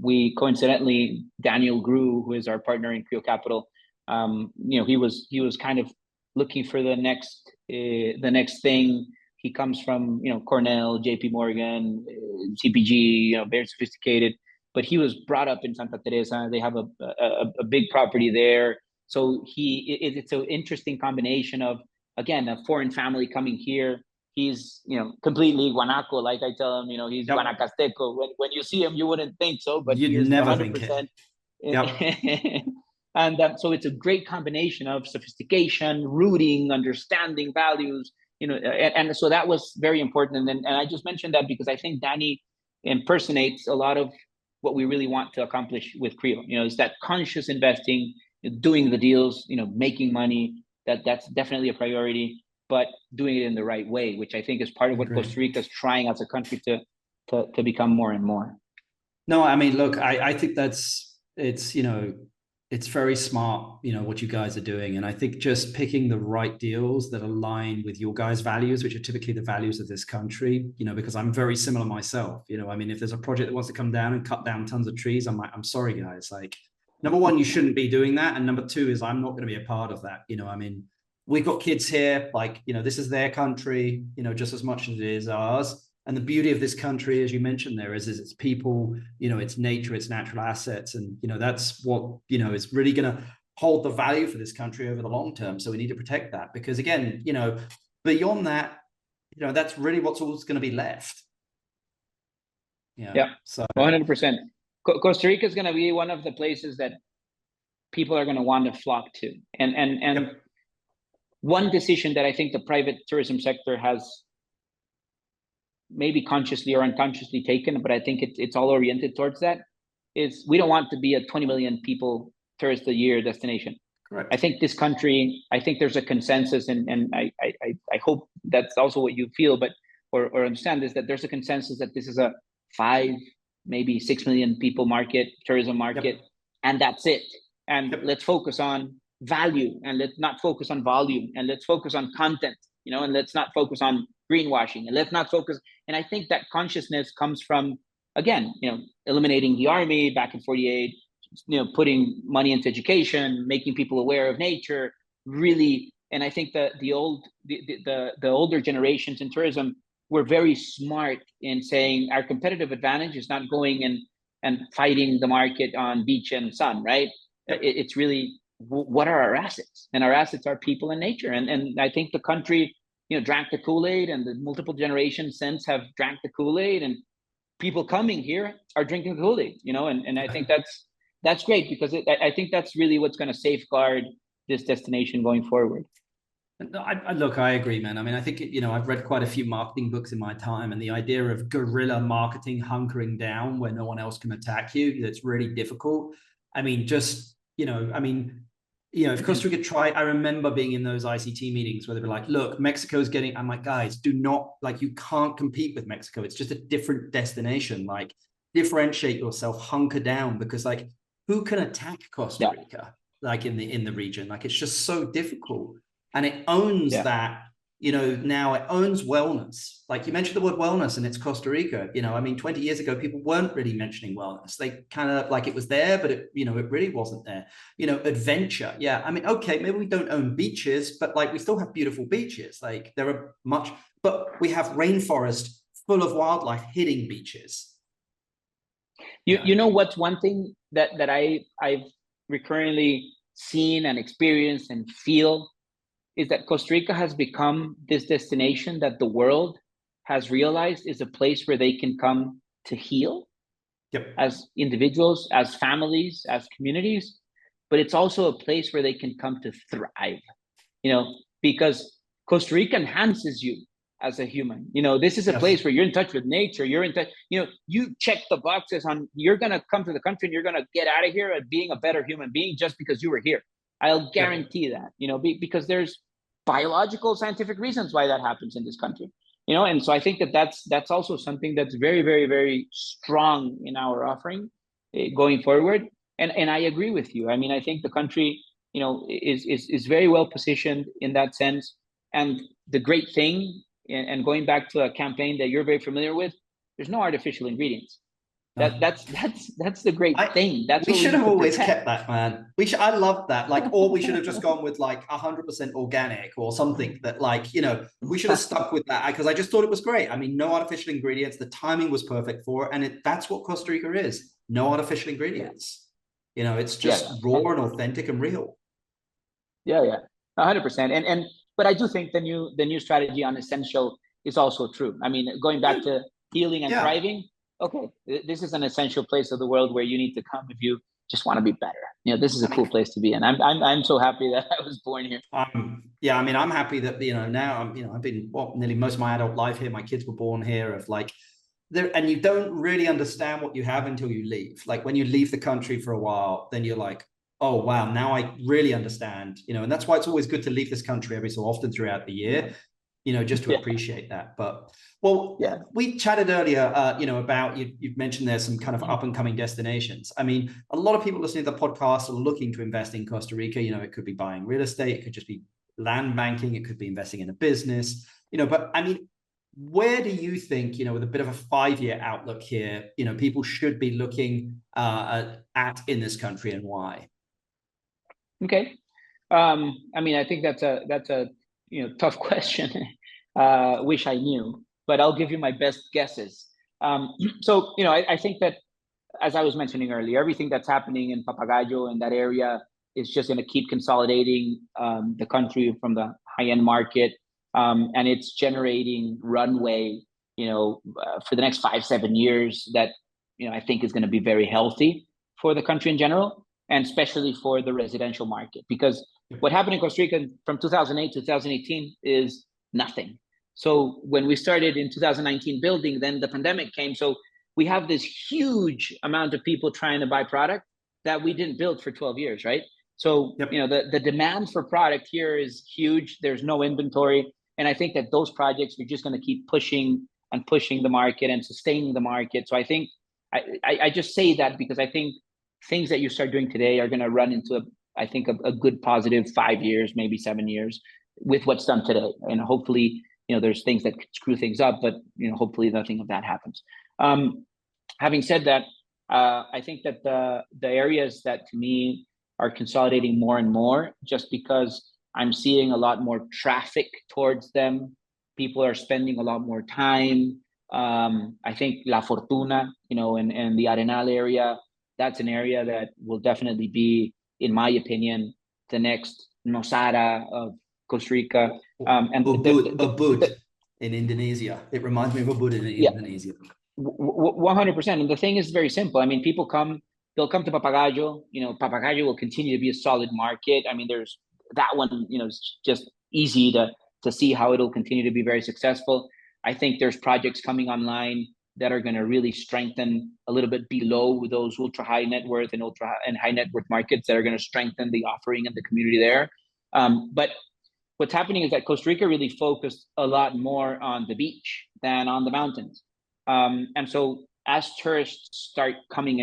we coincidentally, Daniel Grew, who is our partner in CREO Capital, he was kind of looking for the next thing. He comes from Cornell, JP Morgan, CPG, very sophisticated, but he was brought up in Santa Teresa. They have a big property there. So it's an interesting combination of, again, a foreign family coming here. He's completely guanaco, like I tell him. He's guanacasteco. When you see him, you wouldn't think so, but you'd never 100%. Think it. And so it's a great combination of sophistication, rooting, understanding values. And so that was very important. And I just mentioned that because I think Danny impersonates a lot of what we really want to accomplish with CREO. Is that conscious investing, doing the deals, making money. That's definitely a priority, but doing it in the right way, which I think is part of what Costa Rica is trying as a country to become more and more. No, I mean, look, I think it's very smart, what you guys are doing. And I think just picking the right deals that align with your guys' values, which are typically the values of this country, because I'm very similar myself. I mean, if there's a project that wants to come down and cut down tons of trees, I'm like, I'm sorry, guys. Like, number one, you shouldn't be doing that. And number two is I'm not going to be a part of that. I mean, we've got kids here, like, this is their country, just as much as it is ours. And the beauty of this country, as you mentioned there, is its people, its nature, its natural assets. And, that's what, is really going to hold the value for this country over the long term. So we need to protect that because, again, beyond that, that's really what's always going to be left. Yeah. So 100%. Costa Rica is going to be one of the places that people are going to want to flock to. And one decision that I think the private tourism sector has maybe consciously or unconsciously taken, but I think it's all oriented towards that, is we don't want to be a 20 million people tourist a year destination. Correct. I think this country, there's a consensus, and I hope that's also what you feel, but or understand, is that there's a consensus that this is a 5, maybe 6 million people tourism market, and that's it. And let's focus on value, and let's not focus on volume, and let's focus on content, and let's not focus on greenwashing, and let's not focus. And I think that consciousness comes from, again, eliminating the army back in 48, putting money into education, making people aware of nature, really. And I think that the older generations in tourism were very smart in saying our competitive advantage is not going and fighting the market on beach and sun, right? It's really, what are our assets? And our assets are people and nature. And I think the country, drank the Kool-Aid, and the multiple generations since have drank the Kool-Aid, and people coming here are drinking the Kool-Aid, and I think that's great, because I think that's really what's going to safeguard this destination going forward. Look, I agree, man. I mean, I think, I've read quite a few marketing books in my time, and the idea of guerrilla marketing, hunkering down where no one else can attack you, that's really difficult. I mean, if Costa Rica tried, I remember being in those ICT meetings where they were like, look, Mexico's getting, I'm like, guys, do not, you can't compete with Mexico. It's just a different destination. Like, differentiate yourself, hunker down, because who can attack Costa Rica? like in the region. Like it's just so difficult, and it owns that. Now it owns wellness. Like you mentioned the word wellness, and it's Costa Rica. I mean, 20 years ago, people weren't really mentioning wellness. They kind of like it was there, but it really wasn't there. Adventure. Yeah. I mean, okay, maybe we don't own beaches, but like we still have beautiful beaches. Like there are but we have rainforest full of wildlife hitting beaches. You know what's one thing that I've recurrently seen and experienced and feel is that Costa Rica has become this destination that the world has realized is a place where they can come to heal as individuals, as families, as communities, but it's also a place where they can come to thrive, because Costa Rica enhances you as a human. This is a place where you're in touch with nature. You're in touch, you check the boxes on, you're going to come to the country and you're going to get out of here at being a better human being just because you were here. I'll guarantee that, because there's biological scientific reasons why that happens in this country, and so I think that's also something that's very, very, very strong in our offering going forward. And I agree with you. I mean, I think the country, is very well positioned in that sense. And the great thing, and going back to a campaign that you're very familiar with, there's no artificial ingredients. That's the great thing. We should have always kept that, man. I love that. Like, or we should have just gone with like 100% organic or something that we should have stuck with that, because I just thought it was great. I mean, no artificial ingredients. The timing was perfect for it. And that's what Costa Rica is. No artificial ingredients. It's just raw and authentic and real. Yeah. 100%. But I do think the new strategy on essential is also true. I mean, going back to healing and thriving, okay, this is an essential place of the world where you need to come if you just want to be better. This is a cool place to be in. I'm so happy that I was born here. I mean, I'm happy that now I've been nearly most of my adult life here. My kids were born here. And you don't really understand what you have until you leave. Like when you leave the country for a while, then you're like, oh wow, now I really understand. And that's why it's always good to leave this country every so often throughout the year. Just to appreciate that. But we chatted earlier, about you've mentioned there's some kind of up and coming destinations. I mean, a lot of people listening to the podcast are looking to invest in Costa Rica. It could be buying real estate, it could just be land banking, it could be investing in a business. But I mean, where do you think, with a bit of a 5-year outlook here, people should be looking at in this country, and why? Okay, I mean, I think that's a tough question. Wish I knew, but I'll give you my best guesses. So, I think that, as I was mentioning earlier, everything that's happening in Papagayo and that area is just going to keep consolidating the country from the high-end market, and it's generating runway, for the next 5-7 years that, I think is going to be very healthy for the country in general, and especially for the residential market, because what happened in Costa Rica from 2008 to 2018 is nothing. So when we started in 2019 building, then the pandemic came. So we have this huge amount of people trying to buy product that we didn't build for 12 years, right? So, the demand for product here is huge. There's no inventory. And I think that those projects are just going to keep pushing and pushing the market and sustaining the market. So I think I just say that because I think things that you start doing today are going to run into a good positive 5 years, maybe 7 years with what's done today. And hopefully, there's things that could screw things up, but, hopefully nothing of that happens. Having said that, I think that the areas that to me are consolidating more and more, just because I'm seeing a lot more traffic towards them. People are spending a lot more time. I think La Fortuna, and the Arenal area, that's an area that will definitely be, in my opinion, the next Nosara of Costa Rica. And Ubud in Indonesia. It reminds me of Ubud in Indonesia. 100%. And the thing is very simple. I mean, they'll come to Papagayo. Papagayo will continue to be a solid market. I mean, there's that one, it's just easy to see how it'll continue to be very successful. I think there's projects coming online that are going to really strengthen a little bit below those ultra high net worth and high net worth markets that are going to strengthen the offering and the community there. But what's happening is that Costa Rica really focused a lot more on the beach than on the mountains. And so as tourists start coming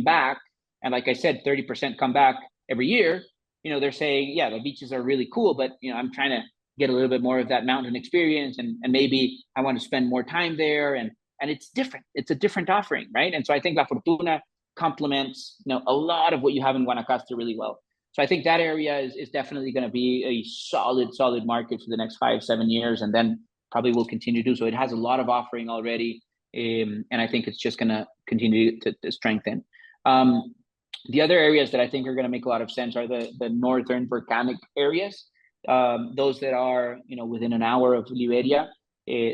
back, and like I said, 30% come back every year, they're saying, yeah, the beaches are really cool, but I'm trying to get a little bit more of that mountain experience, and maybe I want to spend more time there, and it's different. It's a different offering, right? And so I think La Fortuna complements a lot of what you have in Guanacaste really well. So I think that area is definitely going to be a solid market for the next 5-7 years, and then probably will continue to do so. It has a lot of offering already, and I think it's just going to continue to strengthen. The other areas that I think are going to make a lot of sense are the northern volcanic areas, those that are within an hour of Liberia.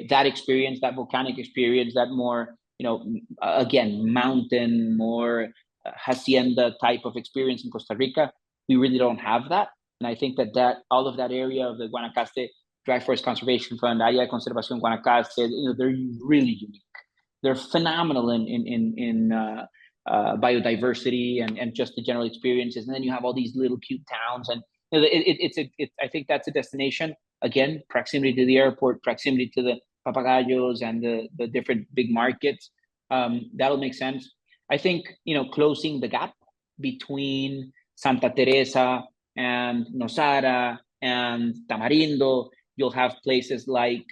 That experience, that volcanic experience, that more again mountain, more hacienda type of experience in Costa Rica, we really don't have that. And I think that all of that area of the Guanacaste Dry Forest Conservation Fund, Área de Conservación Guanacaste, they're really unique. They're phenomenal in biodiversity and just the general experiences. And then you have all these little cute towns, and I think that's a destination. Again, proximity to the airport, proximity to the papagayos and the different big markets. That'll make sense. I think closing the gap between Santa Teresa and Nosara and Tamarindo, you'll have places like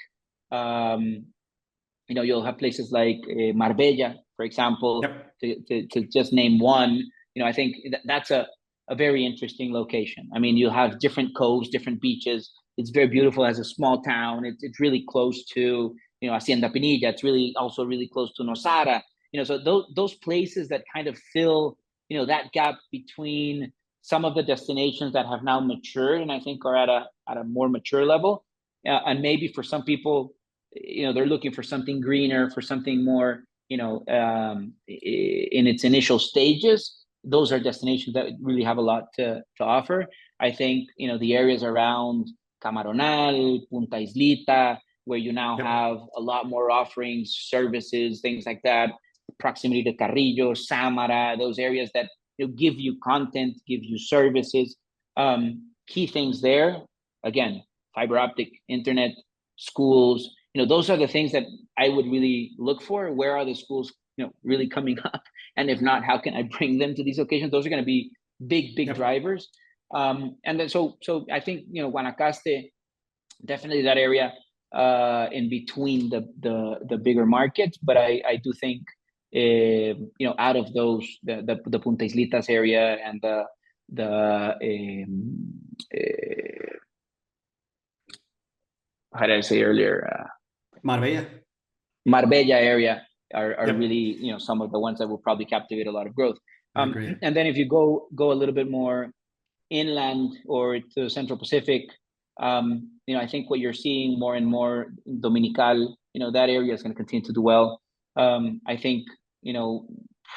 Marbella, for example. Yep. to just name one. I think that's a very interesting location. I mean, you'll have different coves, different beaches. It's very beautiful as a small town. It's really close to Hacienda Pinilla. It's also really close to Nosara. So those places that kind of fill that gap between some of the destinations that have now matured and I think are at a more mature level, and maybe for some people, they're looking for something greener, for something more in its initial stages. Those are destinations that really have a lot to offer. I think the areas around Camaronal, Punta Islita, where you now have a lot more offerings, services, things like that, proximity to Carrillo, Samara, those areas that give you content, give you services. Key things there, again, fiber optic, internet, schools. Those are the things that I would really look for. Where are the schools really coming up? And if not, how can I bring them to these locations? Those are going to be big drivers. And then so I think Guanacaste, definitely that area in between the bigger markets. But I do think out of those, the Punta Islitas area and how did I say earlier? Marbella area are really some of the ones that will probably captivate a lot of growth. And then if you go a little bit more inland or to the Central Pacific, I think what you're seeing more and more in Dominical, that area is going to continue to do well. I think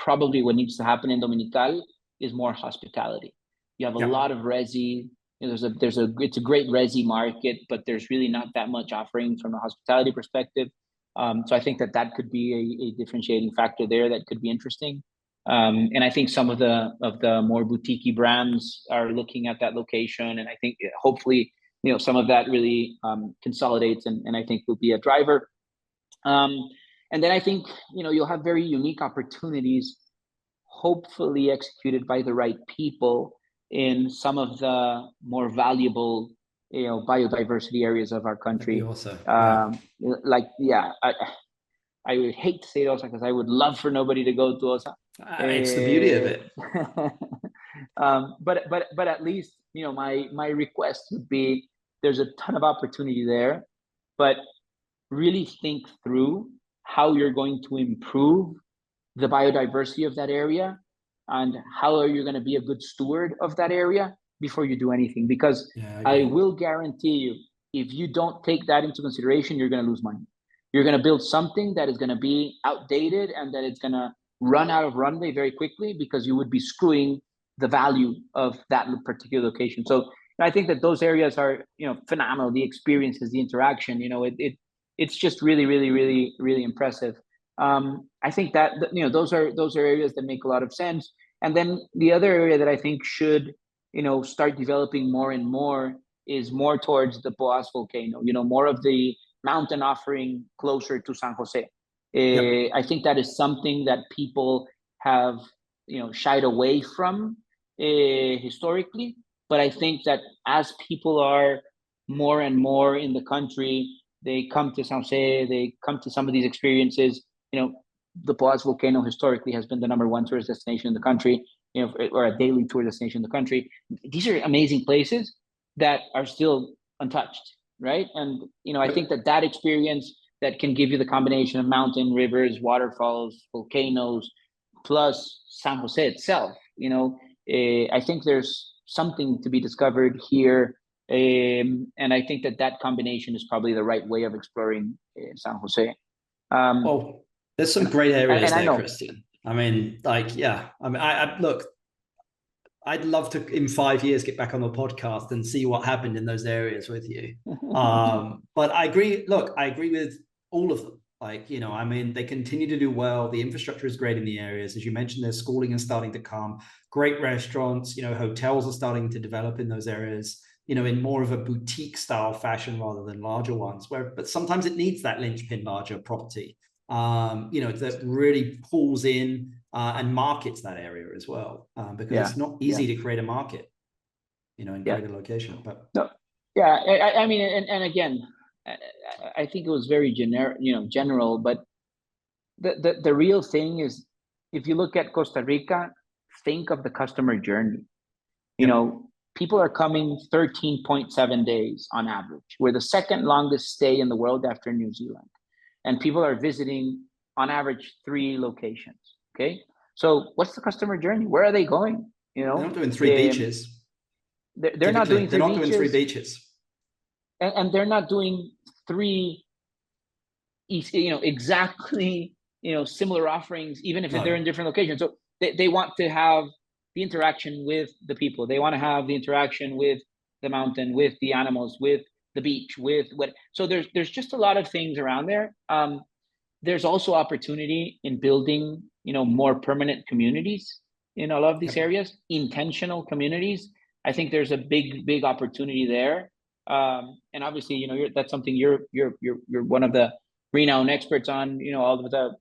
probably what needs to happen in Dominical is more hospitality. You have a lot of resi. It's a great resi market, but there's really not that much offering from a hospitality perspective. So I think that could be a differentiating factor there that could be interesting. And I think some of the more boutique brands are looking at that location, and I think hopefully some of that really consolidates and I think will be a driver. And then I think you'll have very unique opportunities, hopefully executed by the right people in some of the more valuable biodiversity areas of our country. Also, I would hate to say Osa because I would love for nobody to go to Osa. It's the beauty of it. But at least my request would be, there's a ton of opportunity there, but really think through how you're going to improve the biodiversity of that area and how are you going to be a good steward of that area before you do anything. Because I will guarantee you, if you don't take that into consideration, you're going to lose money. You're going to build something that is going to be outdated and that it's going to run out of runway very quickly because you would be screwing the value of that particular location. So I think that those areas are, phenomenal. The experiences, the interaction, it's just really, really, really, really impressive. I think that, those are areas that make a lot of sense. And then the other area that I think should, start developing more and more is more towards the Boas volcano, more of the mountain offering closer to San Jose. I think that is something that people have, shied away from historically, but I think that as people are more and more in the country, they come to San Jose, they come to some of these experiences. The Poás volcano historically has been the #1 tourist destination in the country, or a daily tour destination in the country. These are amazing places that are still untouched, right? And I think that experience that can give you the combination of mountain, rivers, waterfalls, volcanoes, plus San Jose itself. I think there's something to be discovered here, and I think that combination is probably the right way of exploring San Jose. Well, there's some great areas there, I know. Cristian. I mean, I look, I'd love to in 5 years get back on the podcast and see what happened in those areas with you. But I agree. Look, I agree with all of them. I mean, they continue to do well. The infrastructure is great in the areas. As you mentioned, there's schooling is starting to come. Great restaurants, hotels are starting to develop in those areas, in more of a boutique style fashion rather than larger ones, but sometimes it needs that linchpin larger property, that really pulls in and markets that area as well, because it's not easy to create a market, in create a location. But no, I mean, and again, I think it was very general, but the real thing is, if you look at Costa Rica, think of the customer journey. People are coming 13.7 days on average. We're the second longest stay in the world after New Zealand. And people are visiting on average 3 locations. Okay. So what's the customer journey? Where are they going? They're not doing 3 beaches. They're not doing 3 doing 3 beaches. And they're not doing 3, exactly, similar offerings, even if they're in different locations. So they want to have the interaction with the people. They want to have the interaction with the mountain, with the animals, with the beach, with what. So there's just a lot of things around there. There's also opportunity in building, more permanent communities in a lot of these areas, intentional communities. I think there's a big opportunity there. And obviously, that's something you're one of the renowned experts on. All of the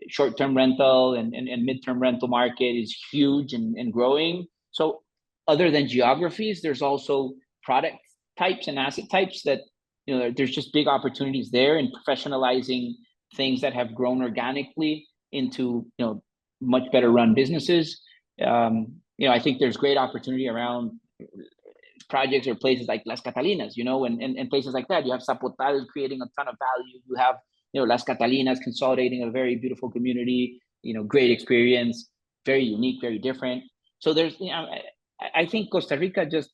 short-term rental and mid-term rental market is huge and growing. So other than geographies, there's also product types and asset types that, there's just big opportunities there in professionalizing things that have grown organically into, much better run businesses. I think there's great opportunity around projects or places like Las Catalinas, and places like that. You have Zapotal creating a ton of value. You have, Las Catalinas consolidating a very beautiful community, great experience, very unique, very different. So there's, I think Costa Rica just,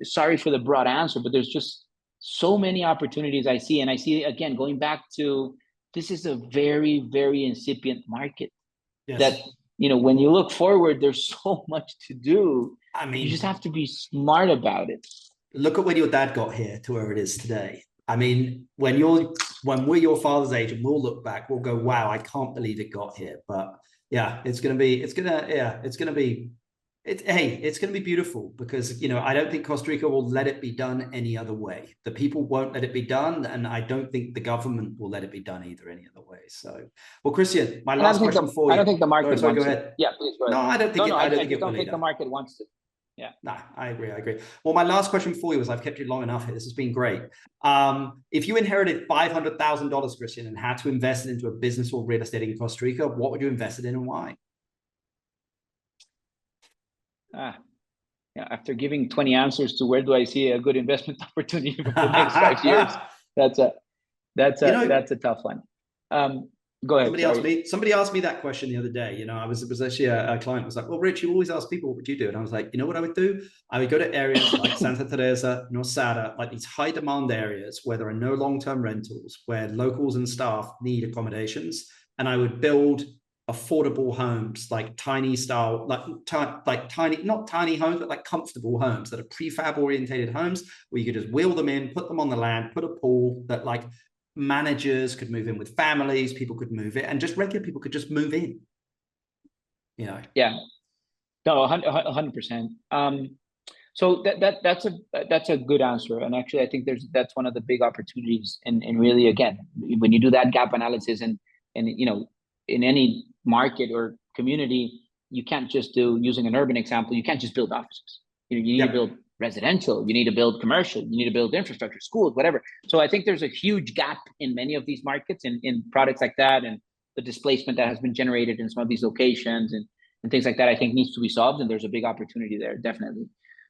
sorry for the broad answer, but there's just so many opportunities I see. And I see, again, going back to, this is a very, very incipient market. Yes. That, when you look forward, there's so much to do. I mean, you just have to be smart about it. Look at when your dad got here to where it is today. I mean, when we're your father's age and we'll look back, we'll go, wow, I can't believe it got here. But yeah, it's going to be beautiful, because, I don't think Costa Rica will let it be done any other way. The people won't let it be done. And I don't think the government will let it be done either any other way. So, well, Cristian, my last question for you. I don't think the market wants go ahead. Yeah, please go ahead. No, I don't think I don't think the market wants to. Yeah. No, I agree. Well, my last question for you is, I've kept you long enough here. This has been great. If you inherited $500,000, Cristian, and had to invest it into a business or real estate in Costa Rica, what would you invest it in and why? After giving 20 answers to where do I see a good investment opportunity for the next 5 years, that's a tough one. Go ahead. Somebody asked me that question the other day. it was actually a client was like, well, Rich, you always ask people, what would you do? And I was like, you know what I would do? I would go to areas like Santa Teresa, Nosada, like these high demand areas where there are no long-term rentals, where locals and staff need accommodations. And I would build affordable homes, like tiny style, like tiny, not tiny homes, but like comfortable homes that are prefab orientated homes where you could just wheel them in, put them on the land, put a pool that like managers could move in with families, people could move in, and just regular people could just move in. Yeah. No, 100%. So that's a good answer, and actually I think that's one of the big opportunities. And really, again, when you do that gap analysis and in any market or community, you can't just do, using an urban example, you can't just build offices. You need to build residential, you need to build commercial, you need to build infrastructure, schools, whatever. So I think there's a huge gap in many of these markets in products like that, and the displacement that has been generated in some of these locations and things like that, I think needs to be solved, and there's a big opportunity there, definitely.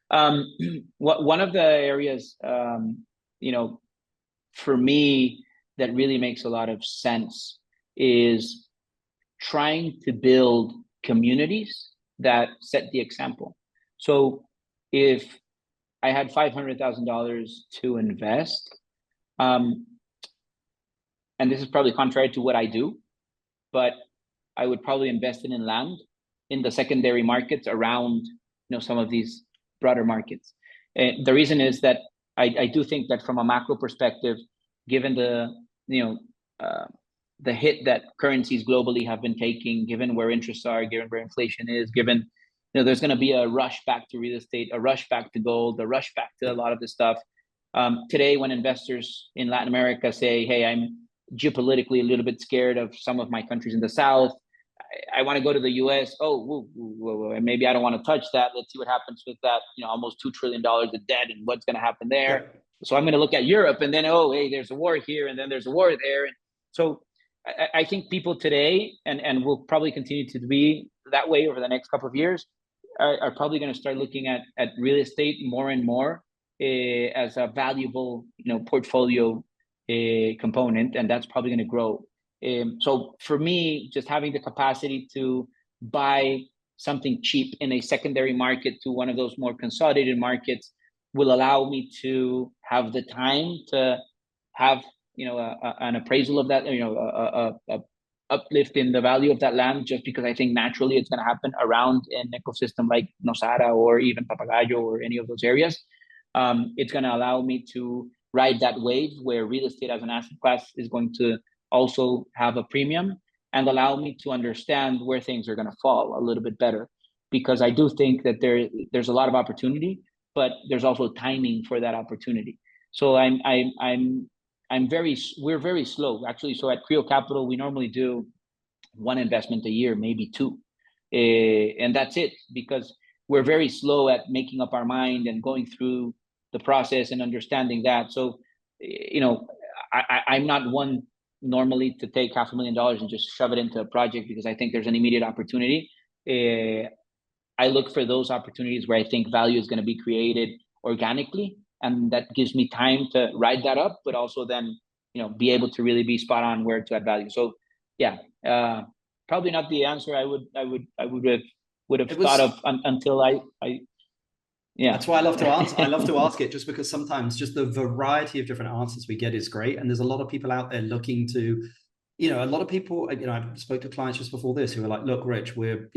One of the areas, for me, that really makes a lot of sense is trying to build communities that set the example. So if I had $500,000 to invest, and this is probably contrary to what I do, but I would probably invest in land in the secondary markets around, some of these broader markets. The reason is that I do think that from a macro perspective, given the hit that currencies globally have been taking, given where interests are, given where inflation is, given there's going to be a rush back to real estate, a rush back to gold, a rush back to a lot of this stuff. Today, when investors in Latin America say, hey, I'm geopolitically a little bit scared of some of my countries in the South, I want to go to the US. Oh, maybe I don't want to touch that. Let's see what happens with that, almost $2 trillion of debt and what's going to happen there. Yeah. So I'm going to look at Europe, and then, hey, there's a war here, and then there's a war there. And so I think people today, and will probably continue to be that way over the next couple of years, are probably going to start looking at real estate more and more as a valuable, portfolio component, and that's probably going to grow. So for me, just having the capacity to buy something cheap in a secondary market to one of those more consolidated markets will allow me to have the time to have, an appraisal of that, a uplift in the value of that land, just because I think naturally it's going to happen around an ecosystem like Nosara or even Papagayo or any of those areas. It's going to allow me to ride that wave where real estate as an asset class is going to also have a premium, and allow me to understand where things are going to fall a little bit better, because I do think that there's a lot of opportunity, but there's also timing for that opportunity. So we're very slow actually. So at CREO Capital, we normally do one investment a year, maybe two, and that's it, because we're very slow at making up our mind and going through the process and understanding that. So, I'm not one normally to take $500,000 and just shove it into a project because I think there's an immediate opportunity. I look for those opportunities where I think value is going to be created organically, and that gives me time to ride that up, but also then, be able to really be spot on where to add value. So yeah, probably not the answer I would have thought of until I yeah. That's why I love to answer. I love to ask it, just because sometimes just the variety of different answers we get is great. And there's a lot of people out there looking to, a lot of people, I spoke to clients just before this who were like, look, Rich, we're,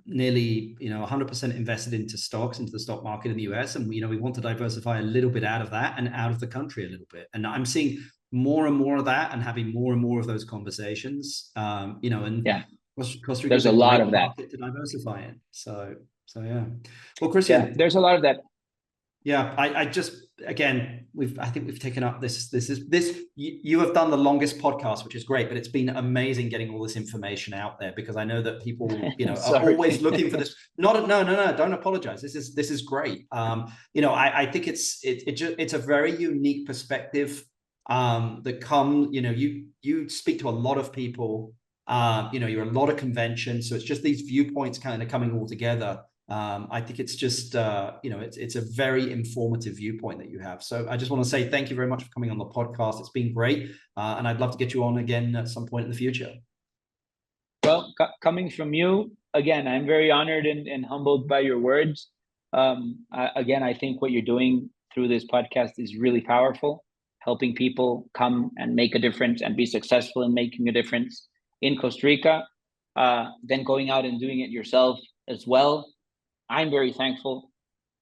nearly, 100% invested into stocks, into the stock market in the US. And, we want to diversify a little bit out of that and out of the country a little bit. And I'm seeing more and more of that and having more and more of those conversations, and yeah. Costa Rica, there's a lot of that to diversify in. So yeah. Well, Cristian, there's a lot of that. Yeah, I just, again, I think we've taken up this. You have done the longest podcast, which is great, but it's been amazing getting all this information out there, because I know that people, are always looking for this. No, don't apologize. This is great. I think it's a very unique perspective that you speak to a lot of people. You're a lot of conventions, so it's just these viewpoints kind of coming all together. I think it's just, it's a very informative viewpoint that you have. So I just want to say thank you very much for coming on the podcast. It's been great. And I'd love to get you on again at some point in the future. Well, coming from you, again, I'm very honored and humbled by your words. Again, I think what you're doing through this podcast is really powerful, helping people come and make a difference and be successful in making a difference in Costa Rica, then going out and doing it yourself as well. I'm very thankful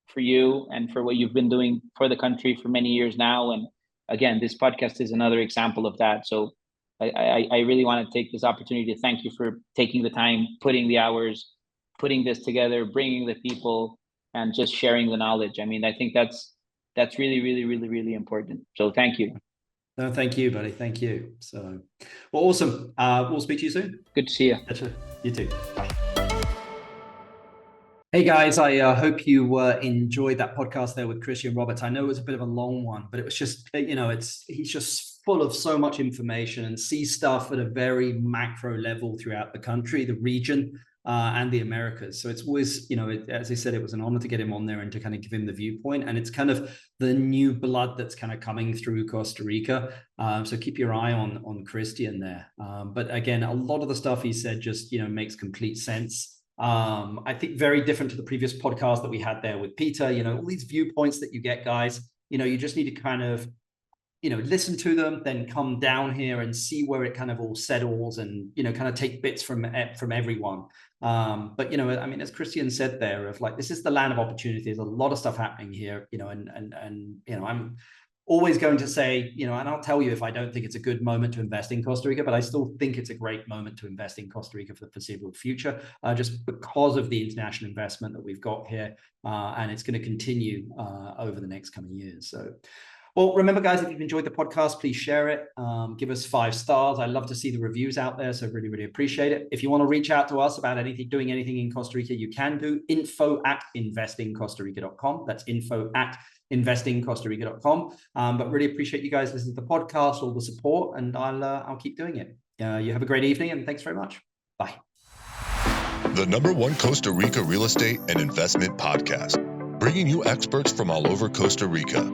for you and for what you've been doing for the country for many years now. And again, this podcast is another example of that. So I really want to take this opportunity to thank you for taking the time, putting the hours, putting this together, bringing the people, and just sharing the knowledge. I mean, I think that's really, really, really, really important. So thank you. No, thank you, buddy. Thank you. So, well, awesome. We'll speak to you soon. Good to see you. You too. Bye. Hey guys, I hope you enjoyed that podcast there with Cristian Roberts. I know it was a bit of a long one, but it was just, he's just full of so much information and sees stuff at a very macro level throughout the country, the region, and the Americas. So it's always, as I said, it was an honor to get him on there and to kind of give him the viewpoint. And it's kind of the new blood that's kind of coming through Costa Rica. So keep your eye on Cristian there. But again, a lot of the stuff he said just, makes complete sense. I think very different to the previous podcast that we had there with Peter, all these viewpoints that you get, guys, you just need to kind of, listen to them, then come down here and see where it kind of all settles and, kind of take bits from everyone. But, as Cristian said there, of like, this is the land of opportunity. There's a lot of stuff happening here, and I'm always going to say, and I'll tell you if I don't think it's a good moment to invest in Costa Rica, but I still think it's a great moment to invest in Costa Rica for the foreseeable future, just because of the international investment that we've got here, and it's going to continue over the next coming years. So, well, remember, guys, if you've enjoyed the podcast, please share it. Give us 5 stars. I love to see the reviews out there, so really, really appreciate it. If you want to reach out to us about doing anything in Costa Rica, you can do info@investingcostarica.com. That's info@investingcostarica.com. But really appreciate you guys listening to the podcast, all the support, and I'll keep doing it. You have a great evening, and thanks very much. Bye. The #1 Costa Rica real estate and investment podcast, bringing you experts from all over Costa Rica.